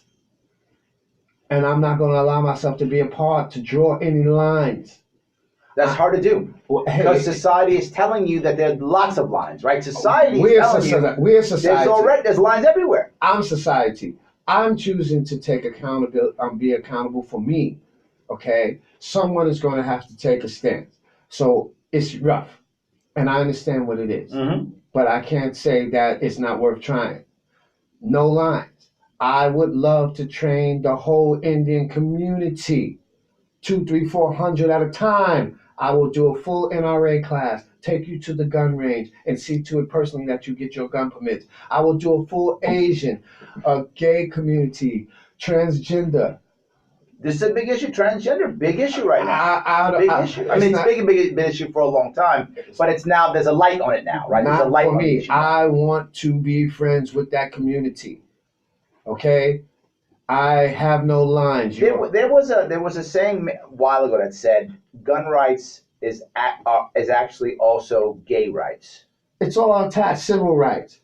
And I'm not going to allow myself to be a part to draw any lines. That's hard to do because society is telling you that there are lots of lines, right? Society is telling you we're society. There's lines everywhere. I'm society. I'm choosing to take accountability, be accountable for me. Okay, someone is going to have to take a stance. So it's rough, and I understand what it is, but I can't say that it's not worth trying. No lines. I would love to train the whole Indian community, 200, 300, 400 at a time. I will do a full NRA class, take you to the gun range, and see to it personally that you get your gun permits. I will do a full Asian, a gay community, transgender. This is a big issue. Transgender, big issue right now. Big issue. I mean, it's been issue for a long time, but it's now, there's a light on it now, right? There's a light for on me. the issue. I want to be friends with that community. Okay? I have no lines. There was a saying a while ago that said gun rights is actually also gay rights. It's all attached. Civil rights.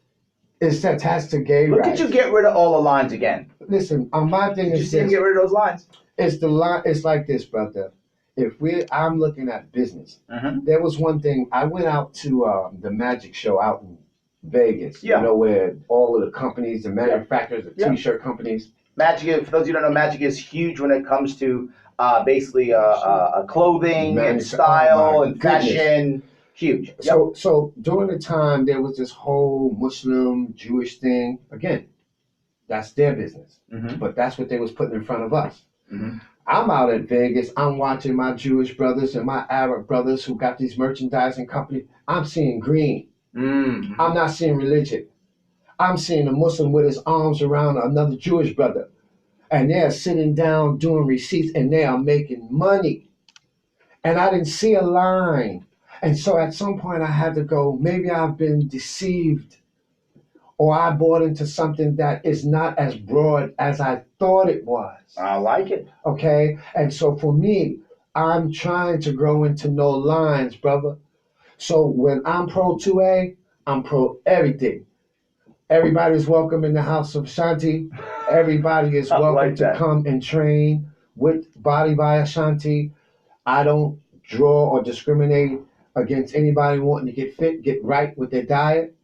It's attached to gay rights. Look at you get rid of all the lines again. Listen, my thing is you get rid of those lines. It's the line. It's like this, brother. I'm looking at business. There was one thing, I went out to the magic show out in Vegas, you know, where all of the companies, the manufacturers, the t-shirt companies. Magic, for those of you who don't know, Magic is huge when it comes to basically clothing and style and fashion. Huge. So during the time, there was this whole Muslim, Jewish thing. Again, that's their business. But that's what they was putting in front of us. I'm out at Vegas. I'm watching my Jewish brothers and my Arab brothers who got these merchandising companies. I'm seeing green. I'm not seeing religion. I'm seeing a Muslim with his arms around another Jewish brother. And they're sitting down doing receipts and they are making money. And I didn't see a line. And so at some point I had to go, maybe I've been deceived, or I bought into something that is not as broad as I thought it was. I like it. Okay? And so for me, I'm trying to grow into no lines, brother. So when I'm pro 2A, I'm pro everything. Everybody's welcome in the house of Shanti. Everybody is welcome to come and train with Body by Ashanti. I don't draw or discriminate against anybody wanting to get fit, get right with their diet.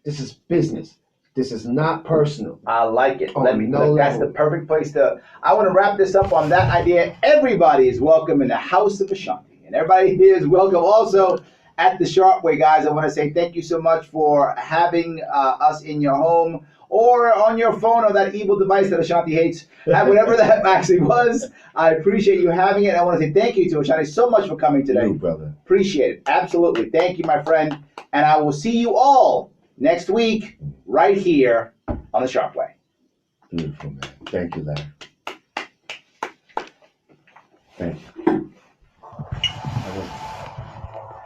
This is business. This is not personal. I like it. That's the perfect place to. I want to wrap this up on that idea. Everybody is welcome in the house of Ashanti, and everybody here is welcome also at the Sharpe Way, guys. I want to say thank you so much for having us in your home or on your phone or that evil device that Ashanti hates, whatever that actually was. I appreciate you having it. I want to say thank you to Ashanti so much for coming today. You, brother. Appreciate it. Absolutely. Thank you, my friend. And I will see you all next week right here on the Sharpe Way. Beautiful, man. Thank you, Larry. Thank you.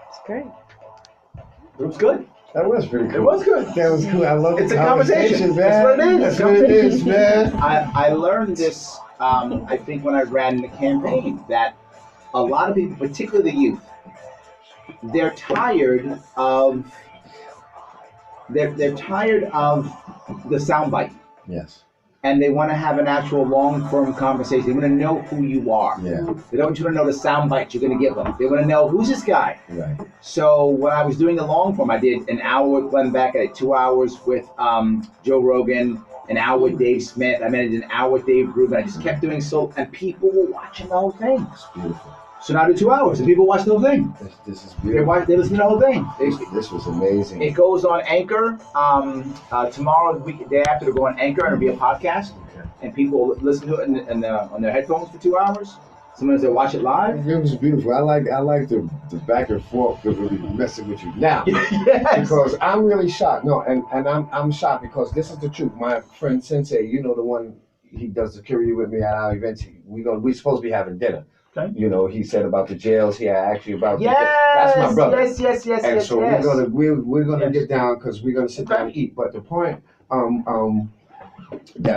It's great. It was good. That was pretty cool. It was good. That was cool. I love it's the a conversation, man. That's what it is. That's what it is, man. I learned this, I think, when I ran the campaign, that a lot of people, particularly the youth, they're tired of the soundbite. Yes. And they want to have an actual long-form conversation. They want to know who you are. Yeah. They don't want you to know the soundbite you're going to give them. They want to know, who's this guy? Right. So when I was doing the long form, I did an hour with Glenn Beck. I did 2 hours with Joe Rogan, an hour with Dave Smith. I did an hour with Dave Rubin. I just kept doing so, and people were watching the whole thing. It's beautiful. So now I do 2 hours, and people watch the whole thing. This is beautiful. They listen to the whole thing. This was amazing. It goes on Anchor. Tomorrow, the day after, it'll go on Anchor, and it'll be a podcast. Okay. And people listen to it on their headphones for 2 hours. Sometimes they watch it live. It was beautiful. I like the back and forth because we'll be messing with you now. Yes. Because I'm really shocked. No, and I'm shocked because this is the truth. My friend Sensei, you know, the one, he does security with me at our events. We're supposed to be having dinner. Okay. You know, he said about the jails. He asked you about. Yes. That's my brother. Yes. And so we're gonna get down because we're gonna sit down and eat. But the point, that